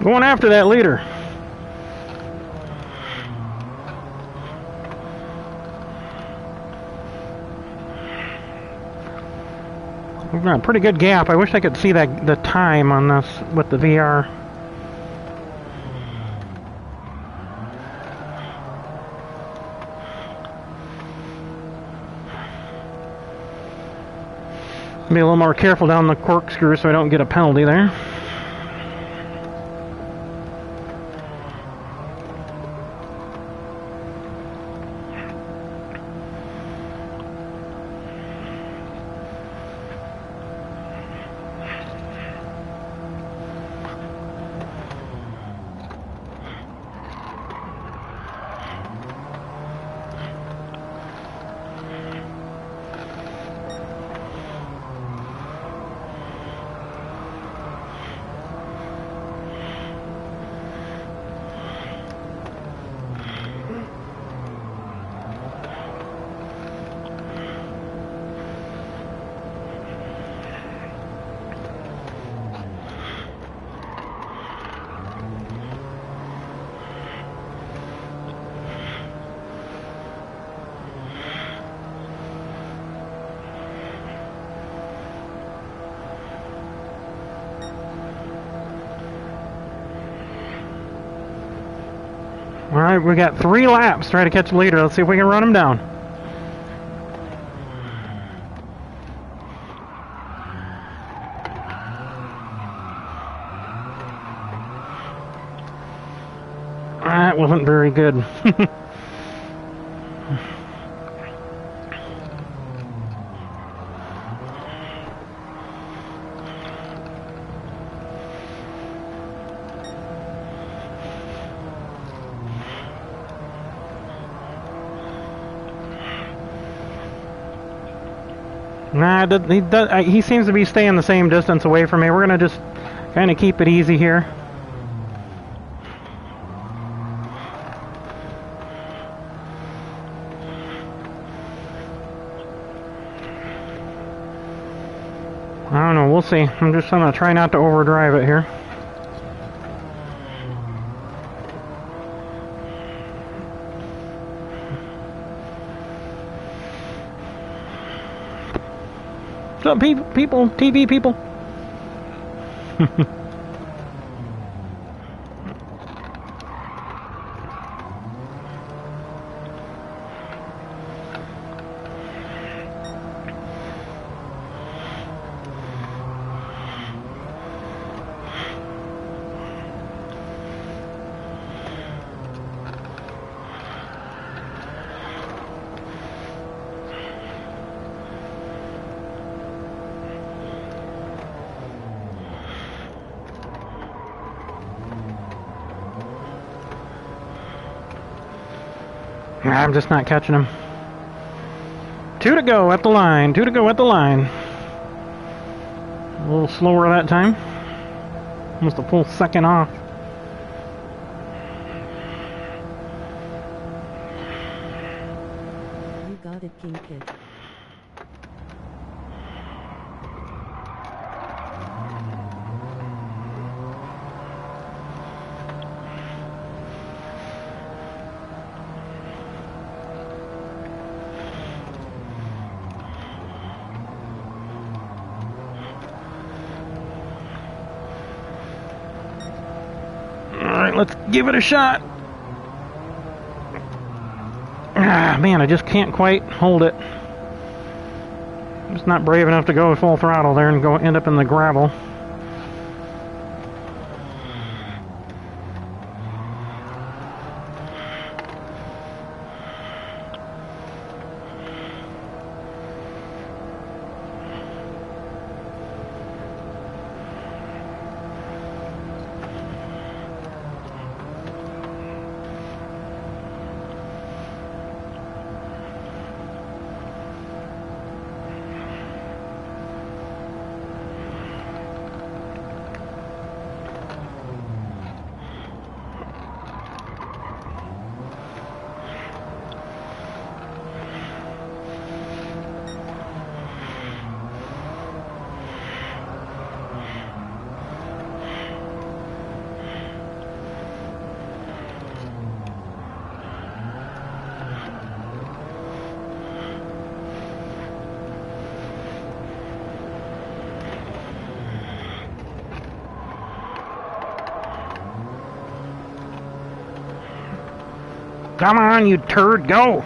Going after that leader. We've got a pretty good gap. I wish I could see the time on this with the VR. Be a little more careful down the corkscrew so I don't get a penalty there. Alright, we got 3 laps trying to catch the leader. Let's see if we can run him down. That wasn't very good. Nah, he seems to be staying the same distance away from me. We're going to just kind of keep it easy here. I don't know, we'll see. I'm just going to try not to overdrive it here. What's up, people? TV people? I'm just not catching him. 2 to go at the line. 2 to go at the line. A little slower that time. Almost a full second off. You got it, KingPitt. Let's give it a shot. Ah, man, I just can't quite hold it. I'm just not brave enough to go full throttle there and end up in the gravel. Come on, you turd, go!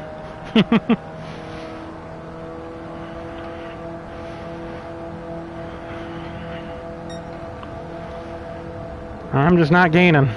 I'm just not gaining.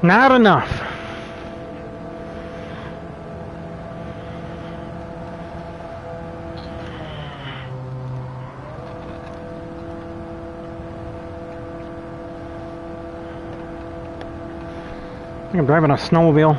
Not enough. I think I'm driving a snowmobile.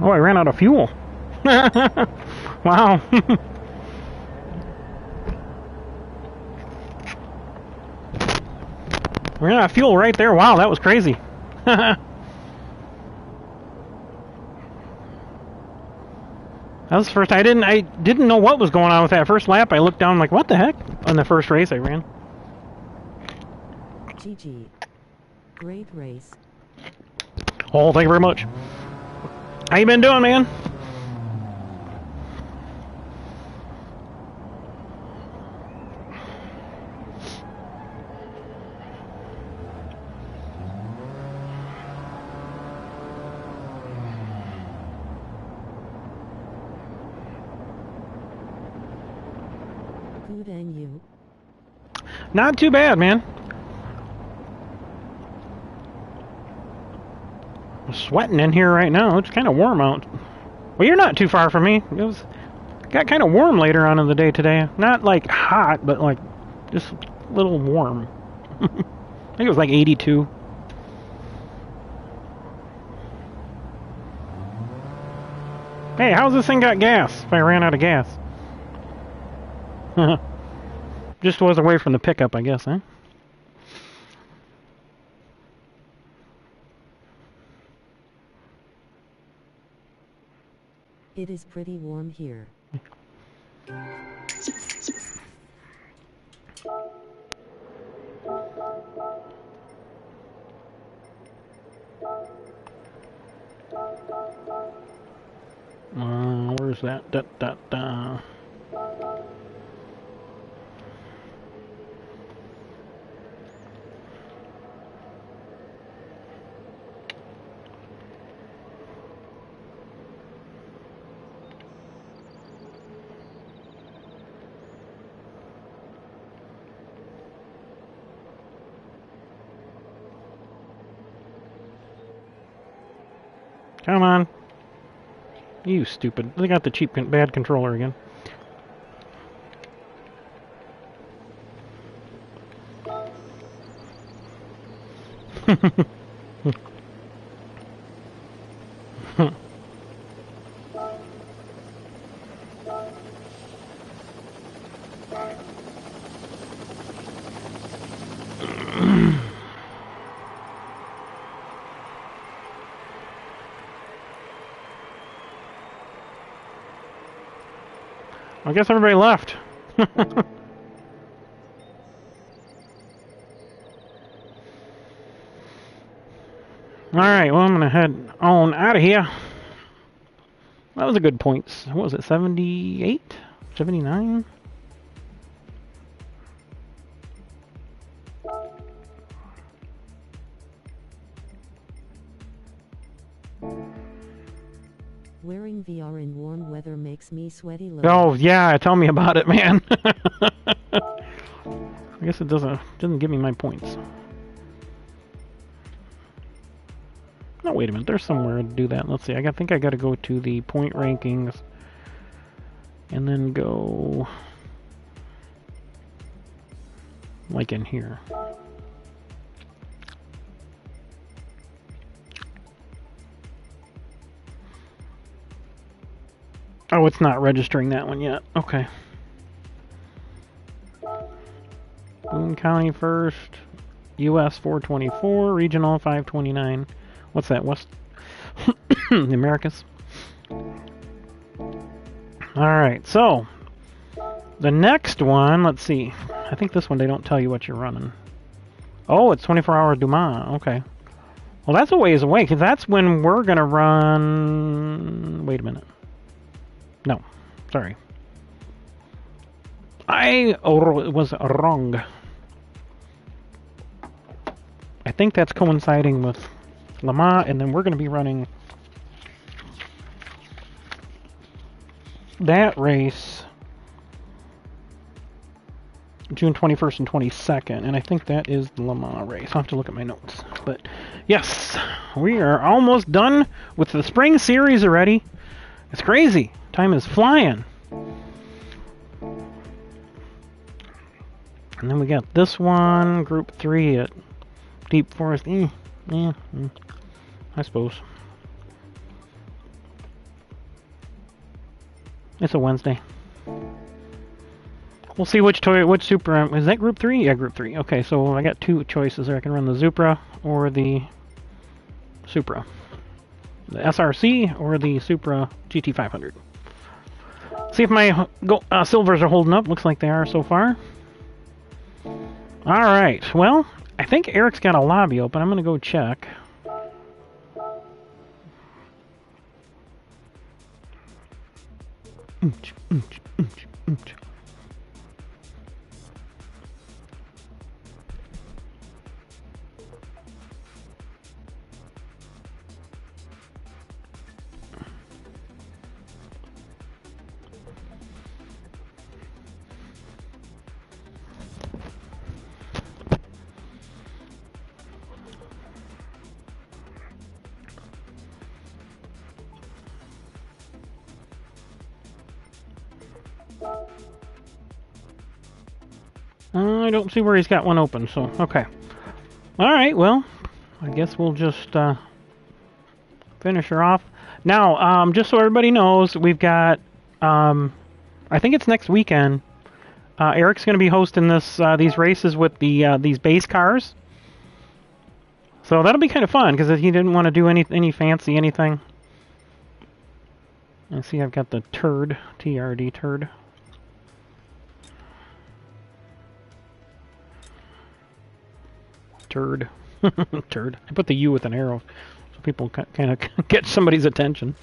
Oh, I ran out of fuel. Wow. Ran out of fuel right there. Wow, that was crazy. That was the first. I didn't know what was going on with that first lap. I looked down like, what the heck? On the first race I ran. GG. Great race. Oh, thank you very much. How you been doing, man? Good, and you? Not too bad, man. I'm sweating in here right now. It's kind of warm out. Well, you're not too far from me. Got kind of warm later on in the day today. Not like hot, but like just a little warm. I think it was like 82. Hey, how's this thing got gas if I ran out of gas? Just was away from the pickup, I guess, huh? It is pretty warm here. Where's that? Come on. You stupid. They got the cheap, bad controller again. I guess everybody left. Alright, well, I'm going to head on out of here. That was a good points. What was it, 78? 79? Wearing VR in warm weather makes me sweaty. Oh, yeah, tell me about it, man. I guess it doesn't give me my points. No, wait a minute. There's somewhere to do that. Let's see. I think I got to go to the point rankings and then go like in here. Oh, it's not registering that one yet. Okay. Boone County first. US 424. Regional 529. What's that? West? The Americas. Alright, so the next one, let's see. I think this one they don't tell you what you're running. Oh, it's 24-hour Du Mans. Okay. Well, that's a ways away, because that's when we're going to run... Wait a minute. No. Sorry. I was wrong. I think that's coinciding with Le Mans, and then we're going to be running that race June 21st and 22nd, and I think that is the Le Mans race. I'll have to look at my notes. But yes, we are almost done with the spring series already. It's crazy. Time is flying. And then we got this one, Group 3 at Deep Forest. I suppose. It's a Wednesday. We'll see which Supra. Is that Group 3? Yeah, Group 3. Okay, so I got two choices there. I can run the Supra or the Supra. The SRC or the Supra GT500. See if my silvers are holding up. Looks like they are so far. Alright, well, I think Eric's got a lobby open. I'm going to go check. I don't see where he's got one open, so, okay. Alright, well, I guess we'll just finish her off. Now, just so everybody knows, we've got, I think it's next weekend, Eric's going to be hosting these races with these base cars. So that'll be kind of fun, because he didn't want to do any fancy anything. I see I've got the turd, TRD turd. Turd. Turd. I put the U with an arrow so people kind of get somebody's attention.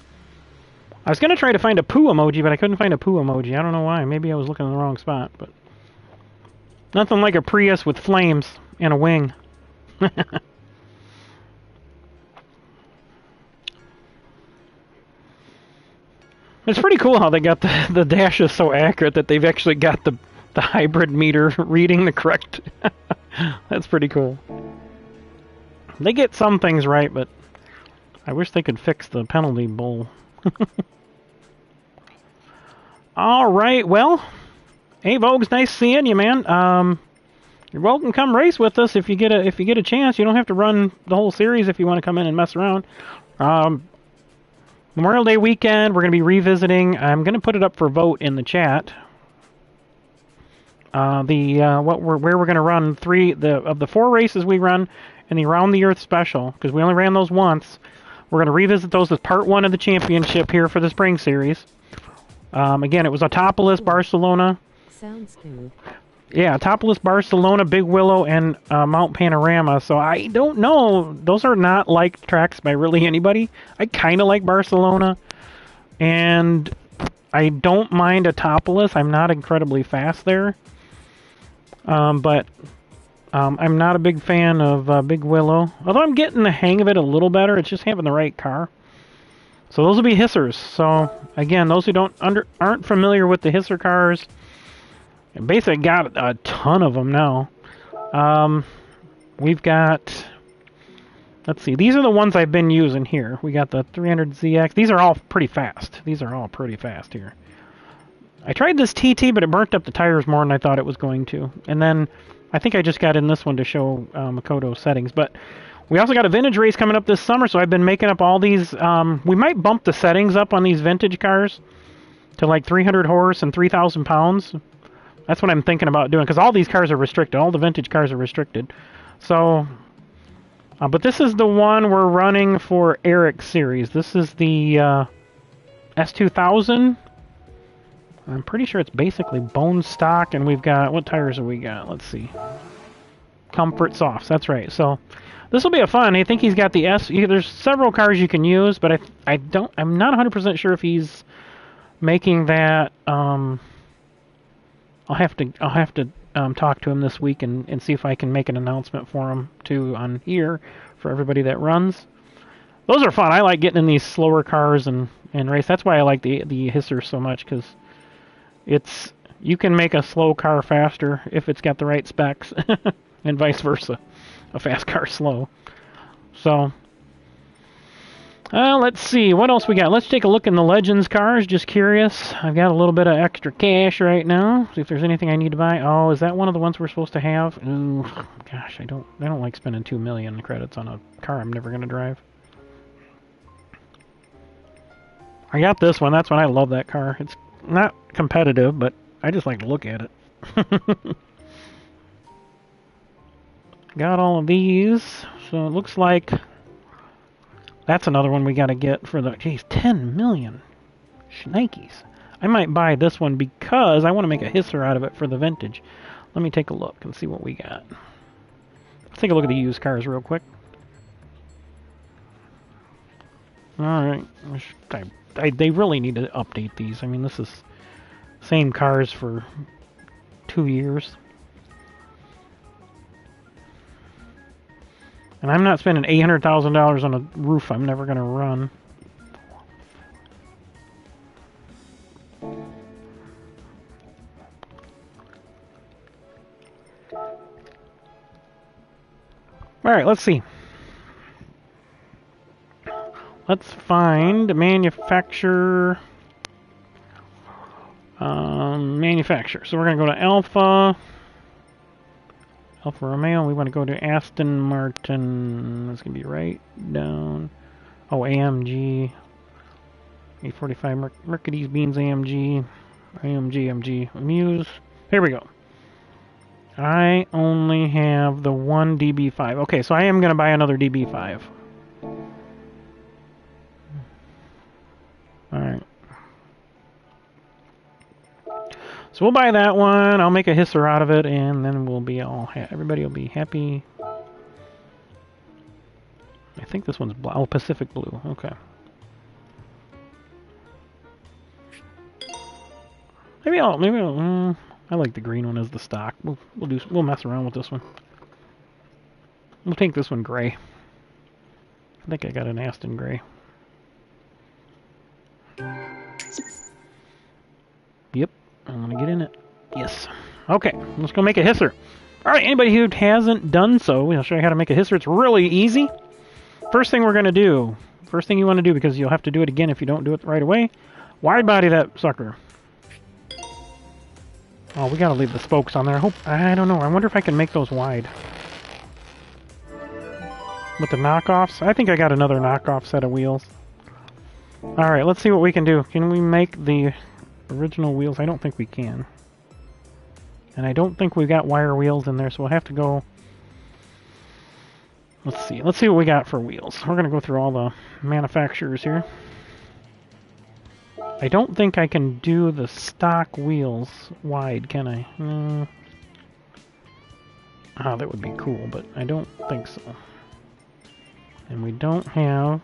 I was going to try to find a poo emoji, but I couldn't find a poo emoji. I don't know why. Maybe I was looking in the wrong spot, but nothing like a Prius with flames and a wing. It's pretty cool how they got the dashes so accurate that they've actually got the hybrid meter reading the correct. That's pretty cool. They get some things right, but I wish they could fix the penalty bull. All right, well, hey Vogues, nice seeing you, man. You're welcome to come race with us if you get a chance. You don't have to run the whole series if you want to come in and mess around. Memorial Day weekend, we're going to be revisiting. I'm going to put it up for vote in the chat. Where we're going to run of the 4 races we run in the Around the Earth special, because we only ran those once. We're going to revisit those as part 1 of the championship here for the spring series. Again, it was Autopolis, Barcelona. Sounds good. Yeah, Topless Barcelona, Big Willow, and Mount Panorama. So I don't know. Those are not liked tracks by really anybody. I kind of like Barcelona, and I don't mind a Topless. I'm not incredibly fast there, but I'm not a big fan of Big Willow. Although I'm getting the hang of it a little better. It's just having the right car. So those will be hissers. So again, those who aren't familiar with the hisser cars. Basically got a ton of them now. We've got, let's see, these are the ones I've been using here. We got the 300ZX. These are all pretty fast. These are all pretty fast here. I tried this TT, but it burnt up the tires more than I thought it was going to. And then I think I just got in this one to show Makoto settings. But we also got a vintage race coming up this summer, so I've been making up all these. We might bump the settings up on these vintage cars to like 300 horse and 3,000 pounds. That's what I'm thinking about doing, because all these cars are restricted. All the vintage cars are restricted. So, but this is the one we're running for Eric's series. This is the S2000. I'm pretty sure it's basically bone stock, and we've got, what tires have we got? Let's see. Comfort Softs, that's right. So, this will be a fun. I think he's got the S. There's several cars you can use, but I'm not 100% sure if he's making that. I'll have to talk to him this week and see if I can make an announcement for him too on here for everybody that runs. Those are fun. I like getting in these slower cars and race. That's why I like the hisser so much, because you can make a slow car faster if it's got the right specs, and vice versa. A fast car slow. So. Let's see, what else we got? Let's take a look in the Legends cars, just curious. I've got a little bit of extra cash right now. See if there's anything I need to buy. Oh, is that one of the ones we're supposed to have? Ooh, gosh, I don't like spending 2 million credits on a car I'm never going to drive. I got this one. That's when I love that car. It's not competitive, but I just like to look at it. Got all of these. So it looks like that's another one we got to get for the... Geez, 10 million. Shnikes. I might buy this one because I want to make a hisser out of it for the vintage. Let me take a look and see what we got. Let's take a look at the used cars real quick. Alright. They really need to update these. I mean, this is same cars for 2 years. And I'm not spending $800,000 on a roof I'm never going to run. Alright, let's see. Let's find manufacturer. Manufacturer. So we're going to go to Alpha Romeo. We want to go to Aston Martin. That's going to be right down. Oh, AMG. A45 Mercedes Benz AMG. AMG. Muse. Here we go. I only have the one DB5. Okay, so I am going to buy another DB5. Alright. So we'll buy that one. I'll make a hisser out of it, and then we'll be all everybody will be happy. I think this one's blue. Oh, Pacific Blue. Okay. Maybe I'll. I like the green one as the stock. We'll mess around with this one. We'll take this one gray. I think I got an Aston gray. Yep, I'm gonna get in it. Yes. Okay, let's go make a hisser. Alright, anybody who hasn't done so, I'll show you how to make a hisser. It's really easy. First thing we're gonna do, first thing you want to do, because you'll have to do it again if you don't do it right away, wide body that sucker. Oh, we gotta leave the spokes on there. I don't know, I wonder if I can make those wide. With the knockoffs? I think I got another knockoff set of wheels. Alright, let's see what we can do. Can we make the original wheels? I don't think we can. And I don't think we've got wire wheels in there, so we'll have to go... Let's see what we got for wheels. We're going to go through all the manufacturers here. I don't think I can do the stock wheels wide, can I? Ah, that would be cool, but I don't think so. And we don't have...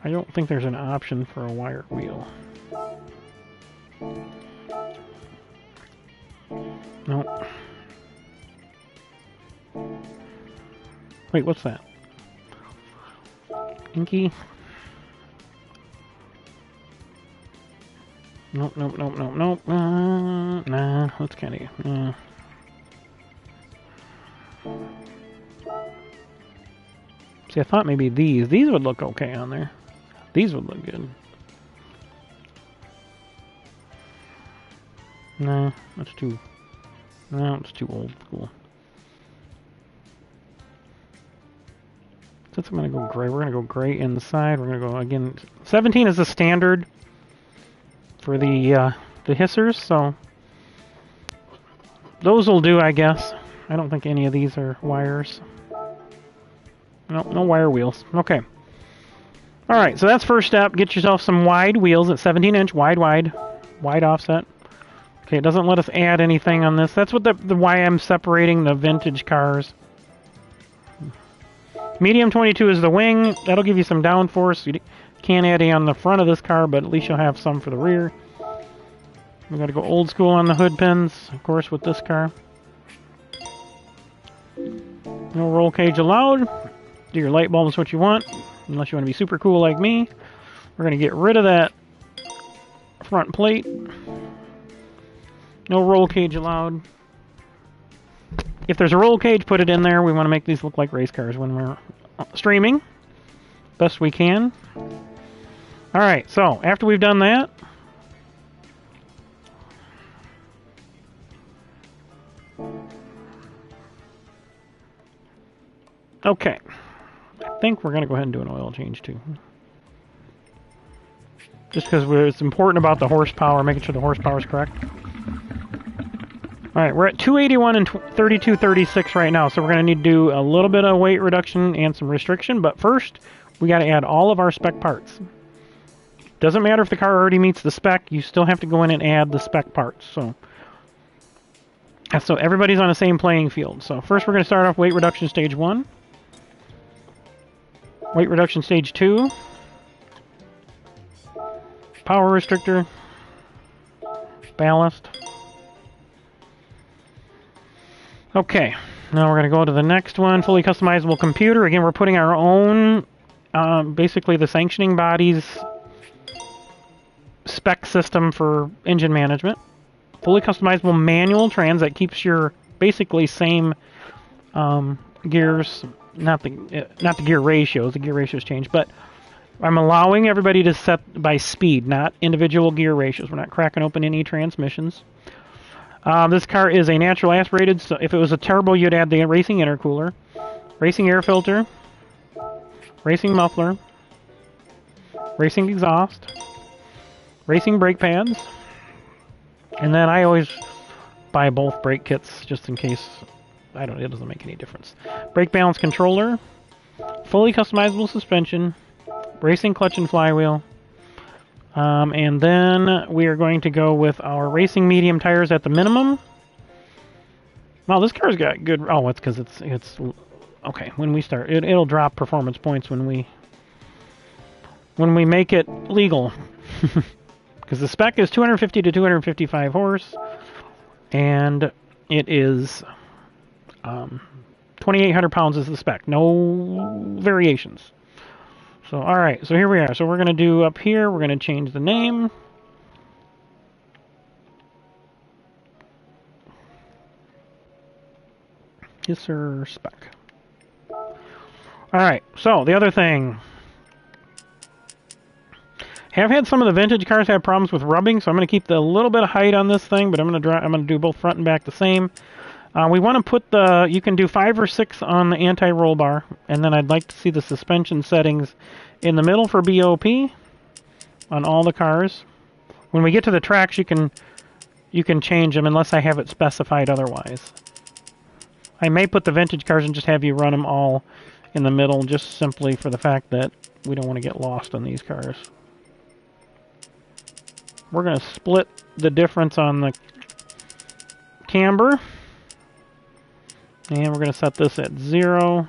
I don't think there's an option for a wire wheel. Nope. Wait, what's that? Inky? Nope, nope, nope, nope, nope. Nah, that's kind of... See, I thought maybe these would look okay on there. These would look good. No, that's too... No, it's too old school. Since I'm going to go gray, we're going to go gray inside. We're going to go, again, 17 is the standard for the hissers, so those will do, I guess. I don't think any of these are wires. No, no wire wheels. Okay. Alright, so that's first step. Get yourself some wide wheels at 17-inch, wide offset. Okay, it doesn't let us add anything on this. That's what why I'm separating the vintage cars. Medium 22 is the wing. That'll give you some downforce. You can't add any on the front of this car, but at least you'll have some for the rear. We got to go old school on the hood pins, of course, with this car. No roll cage allowed. Do your light bulbs what you want, unless you want to be super cool like me. We're going to get rid of that front plate. No roll cage allowed. If there's a roll cage, put it in there. We want to make these look like race cars when we're streaming. Best we can. Alright, so after we've done that, okay. I think we're going to go ahead and do an oil change too. Just because it's important about the horsepower, making sure the horsepower is correct. Alright, we're at 281 and 3236 right now, so we're going to need to do a little bit of weight reduction and some restriction, but first, we got to add all of our spec parts. Doesn't matter if the car already meets the spec, you still have to go in and add the spec parts. So everybody's on the same playing field. So first we're going to start off weight reduction stage 1. Weight reduction stage 2. Power restrictor. Ballast. Okay, now we're going to go to the next one, fully customizable computer. Again, we're putting our own, basically the sanctioning body's spec system for engine management. Fully customizable manual trans that keeps your basically same gears, not the gear ratios. The gear ratios change, but I'm allowing everybody to set by speed, not individual gear ratios. We're not cracking open any transmissions. This car is a natural aspirated, so if it was a turbo, you'd add the racing intercooler, racing air filter, racing muffler, racing exhaust, racing brake pads, and then I always buy both brake kits just in case. It doesn't make any difference. Brake balance controller, fully customizable suspension, racing clutch and flywheel. And then we are going to go with our racing medium tires at the minimum. Well, this car's got good... Oh, it's because it's... Okay, when we start... It'll drop performance points when we make it legal. Because the spec is 250 to 255 horse. And it is... 2,800 pounds is the spec. No variations. So, alright, so here we are. So we're going to do up here, we're going to change the name. Hisser spec. Alright, so the other thing. Have had some of the vintage cars have problems with rubbing, so I'm going to keep the little bit of height on this thing, but I'm going to do both front and back the same. We want to put you can do 5 or 6 on the anti-roll bar, and then I'd like to see the suspension settings in the middle for BoP on all the cars. When we get to the tracks, you can change them unless I have it specified otherwise. I may put the vintage cars and just have you run them all in the middle, just simply for the fact that we don't want to get lost on these cars. We're going to split the difference on the camber. And we're going to set this at 0.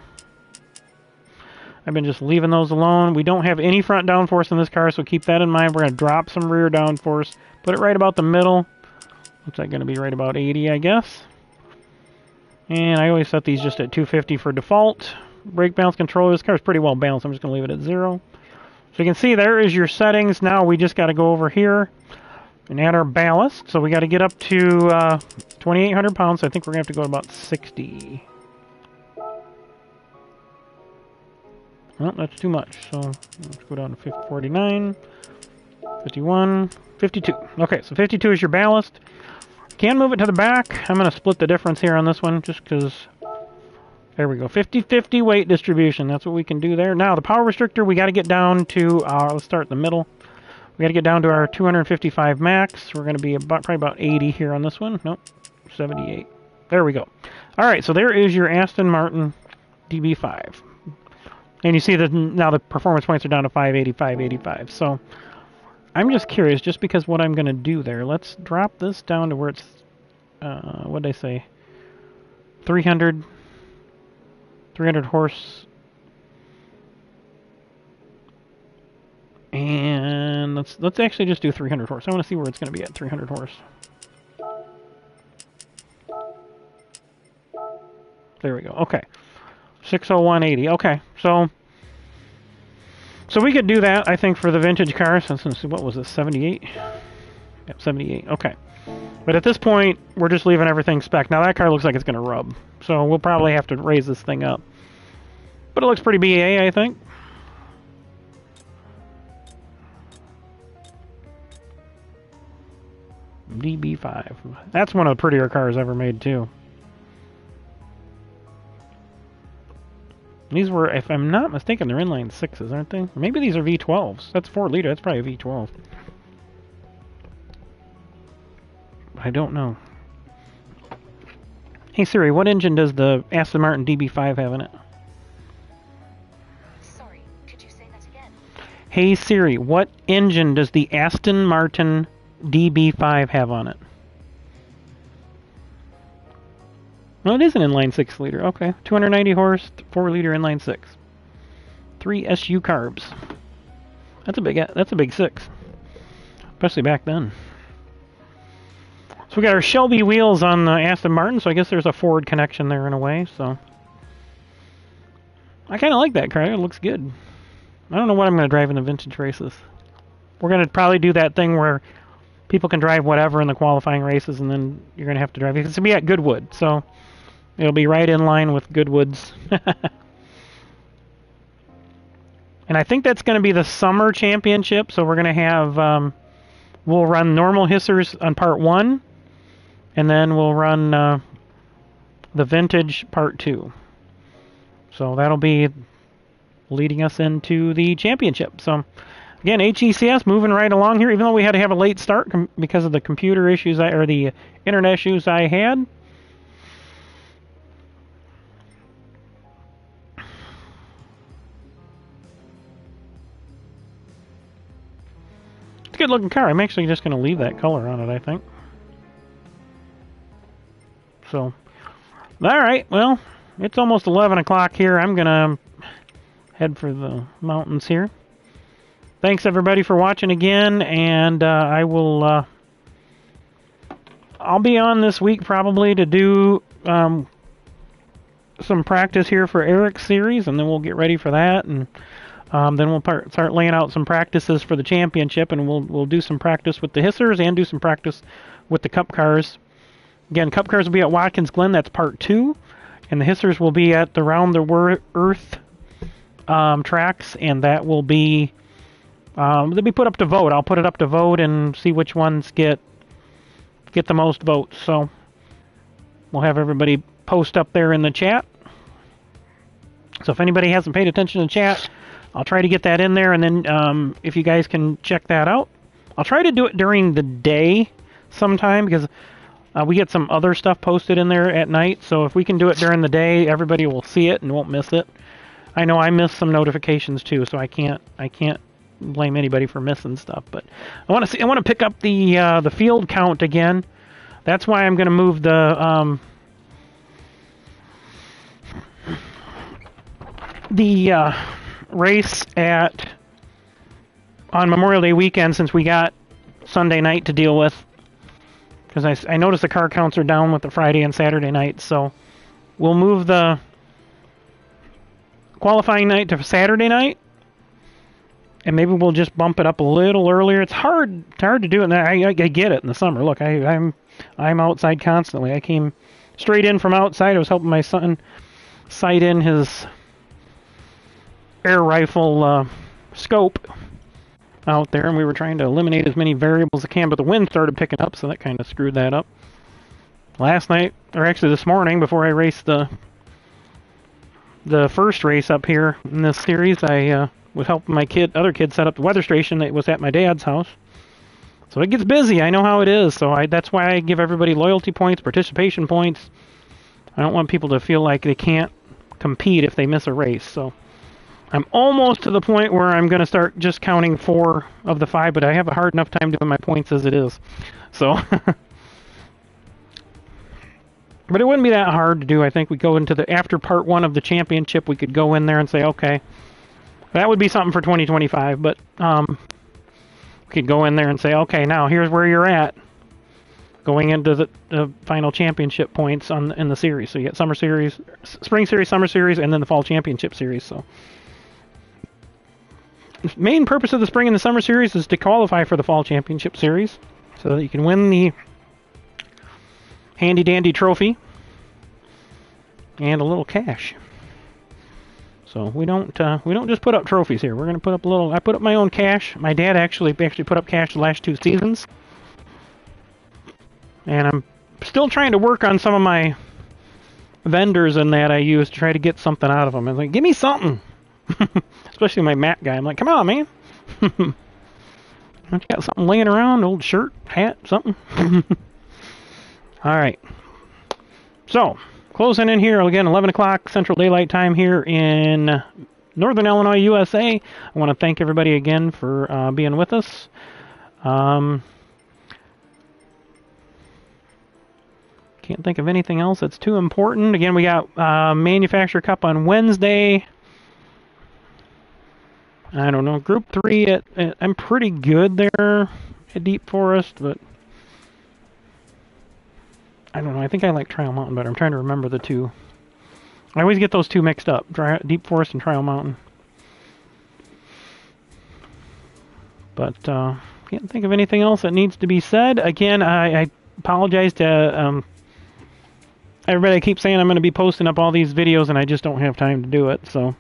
I've been just leaving those alone. We don't have any front downforce in this car, so keep that in mind. We're going to drop some rear downforce. Put it right about the middle. Looks like going to be right about 80, I guess. And I always set these just at 250 for default. Brake balance control. This car is pretty well balanced. I'm just going to leave it at 0. So you can see there is your settings. Now we just got to go over here and add our ballast. So we got to get up to 2,800 pounds. So I think we're going to have to go to about 60. Well, that's too much. So let's go down to 49, 51, 52. Okay, so 52 is your ballast. Can move it to the back. I'm going to split the difference here on this one just because... There we go. 50-50 weight distribution. That's what we can do there. Now, the power restrictor, we got to get down to... let's start in the middle. We got to get down to our 255 max. We're going to be probably about 80 here on this one. Nope, 78. There we go. All right, so there is your Aston Martin DB5. And you see that now the performance points are down to 585, 85. So I'm just curious, just because what I'm going to do there. Let's drop this down to where it's, what did I say? 300 horse. And let's actually just do 300 horse. I want to see where it's going to be at 300 horse. There we go. Okay. 60180. Okay. So we could do that, I think, for the vintage car. Since what was this, 78? Yep, 78. Okay. But at this point, we're just leaving everything spec. Now that car looks like it's going to rub. So we'll probably have to raise this thing up. But it looks pretty BA, I think. DB5. That's one of the prettier cars ever made, too. These were, if I'm not mistaken, they're inline 6s, aren't they? Maybe these are V12s. That's 4 liter. That's probably a V12. I don't know. Hey Siri, what engine does the Aston Martin DB5 have in it? Sorry, could you say that again? Hey Siri, what engine does the Aston Martin DB5 have on it? Well, it is an inline 6 liter. Okay. 290 horse, 4 liter inline 6. 3 SU carbs. That's a big 6. Especially back then. So we got our Shelby wheels on the Aston Martin, so I guess there's a Ford connection there in a way, so. I kind of like that car. It looks good. I don't know what I'm going to drive in the vintage races. We're going to probably do that thing where people can drive whatever in the qualifying races, and then you're going to have to drive. It's going to be at Goodwood, so it'll be right in line with Goodwood's. And I think that's going to be the summer championship, so we're going to have, we'll run normal hissers on part 1, and then we'll run the vintage part 2. So that'll be leading us into the championship. So again, HECS moving right along here, even though we had to have a late start because of the computer issues, or the internet issues I had. It's a good looking car. I'm actually just going to leave that color on it, I think. So, alright, well, it's almost 11 o'clock here. I'm going to head for the mountains here. Thanks everybody for watching again, and I will I'll be on this week probably to do some practice here for Eric's series, and then we'll get ready for that, and then we'll start laying out some practices for the championship, and we'll do some practice with the hissers and do some practice with the cup cars. Again, cup cars will be at Watkins Glen. That's part 2, and the hissers will be at the Round the Earth tracks, and that will be they'll be put up to vote. I'll put it up to vote and see which ones get the most votes. So we'll have everybody post up there in the chat. So if anybody hasn't paid attention to chat, I'll try to get that in there, and then if you guys can check that out. I'll try to do it during the day sometime, because we get some other stuff posted in there at night. So if we can do it during the day, everybody will see it and won't miss it. I know I missed some notifications too, so I can't blame anybody for missing stuff. But I want to pick up the field count again. That's why I'm going to move the the race on Memorial Day weekend, since we got Sunday night to deal with, because I noticed the car counts are down with the Friday and Saturday night, so we'll move the qualifying night to Saturday night, and maybe we'll just bump it up a little earlier. It's hard to do it. And I get it in the summer. Look, I'm outside constantly. I came straight in from outside. I was helping my son sight in his air rifle scope out there, and we were trying to eliminate as many variables as I can, but the wind started picking up, so that kind of screwed that up. Last night, or actually this morning, before I raced the first race up here in this series, I was helping my other kid set up the weather station that was at my dad's house. So it gets busy. I know how it is. So that's why I give everybody loyalty points, participation points. I don't want people to feel like they can't compete if they miss a race. So I'm almost to the point where I'm going to start just counting 4 of the 5, but I have a hard enough time doing my points as it is. So, but it wouldn't be that hard to do. I think we go into after part 1 of the championship, we could go in there and say, okay, that would be something for 2025, but we could go in there and say, okay, now here's where you're at going into the final championship points in the series. So you get summer series, spring series, summer series, and then the fall championship series. So the main purpose of the spring and the summer series is to qualify for the fall championship series so that you can win the handy dandy trophy and a little cash. So we don't just put up trophies here. We're going to put up I put up my own cash. My dad actually put up cash the last 2 seasons. And I'm still trying to work on some of my vendors and that I use to try to get something out of them. I'm like, give me something. Especially my mat guy. I'm like, come on, man. Don't you got something laying around? Old shirt, hat, something? All right. So, closing in here, again, 11 o'clock Central Daylight Time here in Northern Illinois, USA. I want to thank everybody again for being with us. Can't think of anything else that's too important. Again, we got Manufacturer Cup on Wednesday. I don't know. Group 3, I'm pretty good there at Deep Forest, but I don't know. I think I like Trial Mountain better. I'm trying to remember the two. I always get those two mixed up. Deep Forest and Trial Mountain. But can't think of anything else that needs to be said. Again, I apologize to everybody. I keep saying I'm going to be posting up all these videos, and I just don't have time to do it. So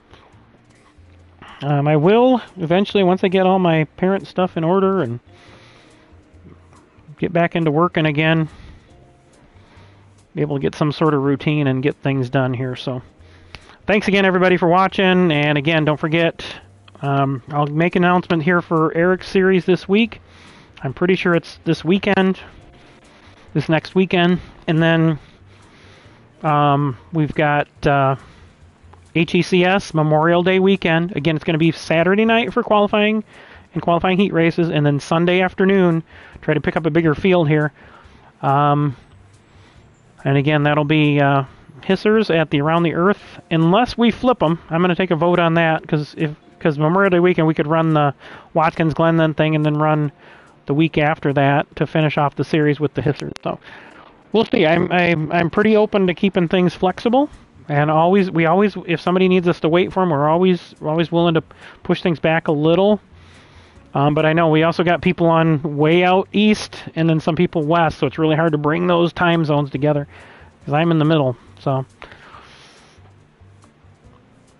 I will eventually, once I get all my parent stuff in order and get back into working again, be able to get some sort of routine and get things done here. So thanks again, everybody, for watching. And again, don't forget, I'll make an announcement here for Eric's series this week. I'm pretty sure it's this weekend, this next weekend. And then we've got HECS Memorial Day weekend. Again, it's going to be Saturday night for qualifying and qualifying heat races, and then Sunday afternoon, try to pick up a bigger field here. And again, that'll be hissers at the Around the Earth, unless we flip them. I'm going to take a vote on that, because Memorial Day weekend we could run the Watkins Glen thing and then run the week after that to finish off the series with the hissers. So we'll see. I'm pretty open to keeping things flexible. And we always, if somebody needs us to wait for them, we're always willing to push things back a little. But I know we also got people on way out east and then some people west, so it's really hard to bring those time zones together because I'm in the middle. So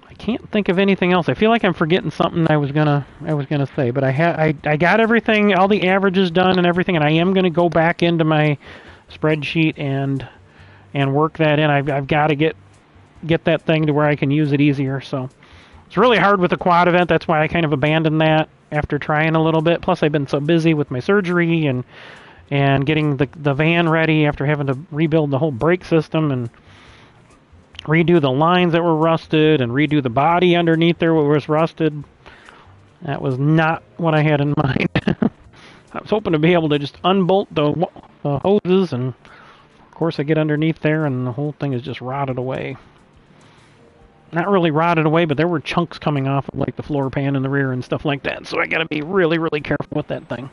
I can't think of anything else. I feel like I'm forgetting something I was gonna say, but I got everything, all the averages done and everything, and I am gonna go back into my spreadsheet and work that in. I've got to get that thing to where I can use it easier. So it's really hard with the quad event. That's why I kind of abandoned that after trying a little bit. Plus I've been so busy with my surgery and getting the van ready after having to rebuild the whole brake system and redo the lines that were rusted and redo the body underneath there what was rusted. That was not what I had in mind. I was hoping to be able to just unbolt the hoses, and of course I get underneath there and the whole thing is just rotted away. not really rotted away, but there were chunks coming off of like the floor pan in the rear and stuff like that. So I got to be really, really careful with that thing.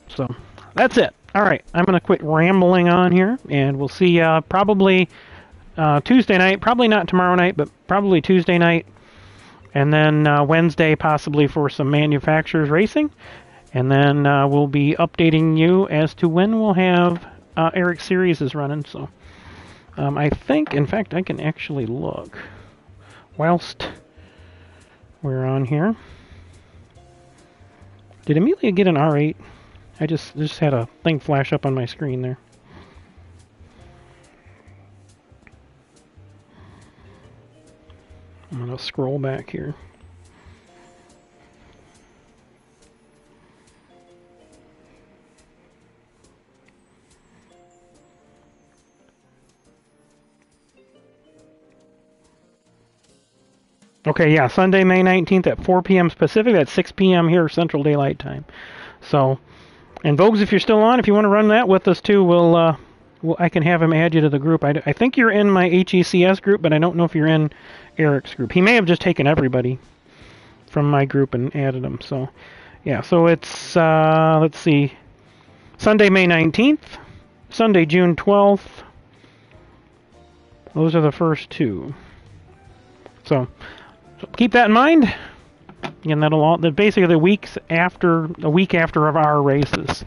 So that's it. All right, I'm going to quit rambling on here, and we'll see probably Tuesday night. Probably not tomorrow night, but probably Tuesday night. And then Wednesday possibly for some manufacturers racing. And then we'll be updating you as to when we'll have Eric's series is running. So I think, in fact, I can actually look whilst we're on here. Did Amelia get an R8? I just had a thing flash up on my screen there. I'm going to scroll back here. Okay, yeah, Sunday, May 19th at 4 p.m. Pacific. That's 6 p.m. here, Central Daylight Time. So, and Vogues, if you're still on, if you want to run that with us too, I can have him add you to the group. I think you're in my HECS group, but I don't know if you're in Eric's group. He may have just taken everybody from my group and added them. So, yeah, so it's, let's see, Sunday, May 19th, Sunday, June 12th. Those are the first two. So keep that in mind. And that'll basically a week after of our races.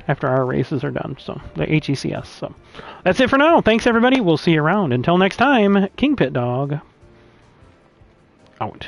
After our races are done, so the HECS. So that's it for now. Thanks everybody. We'll see you around. Until next time, KingPittdawg out.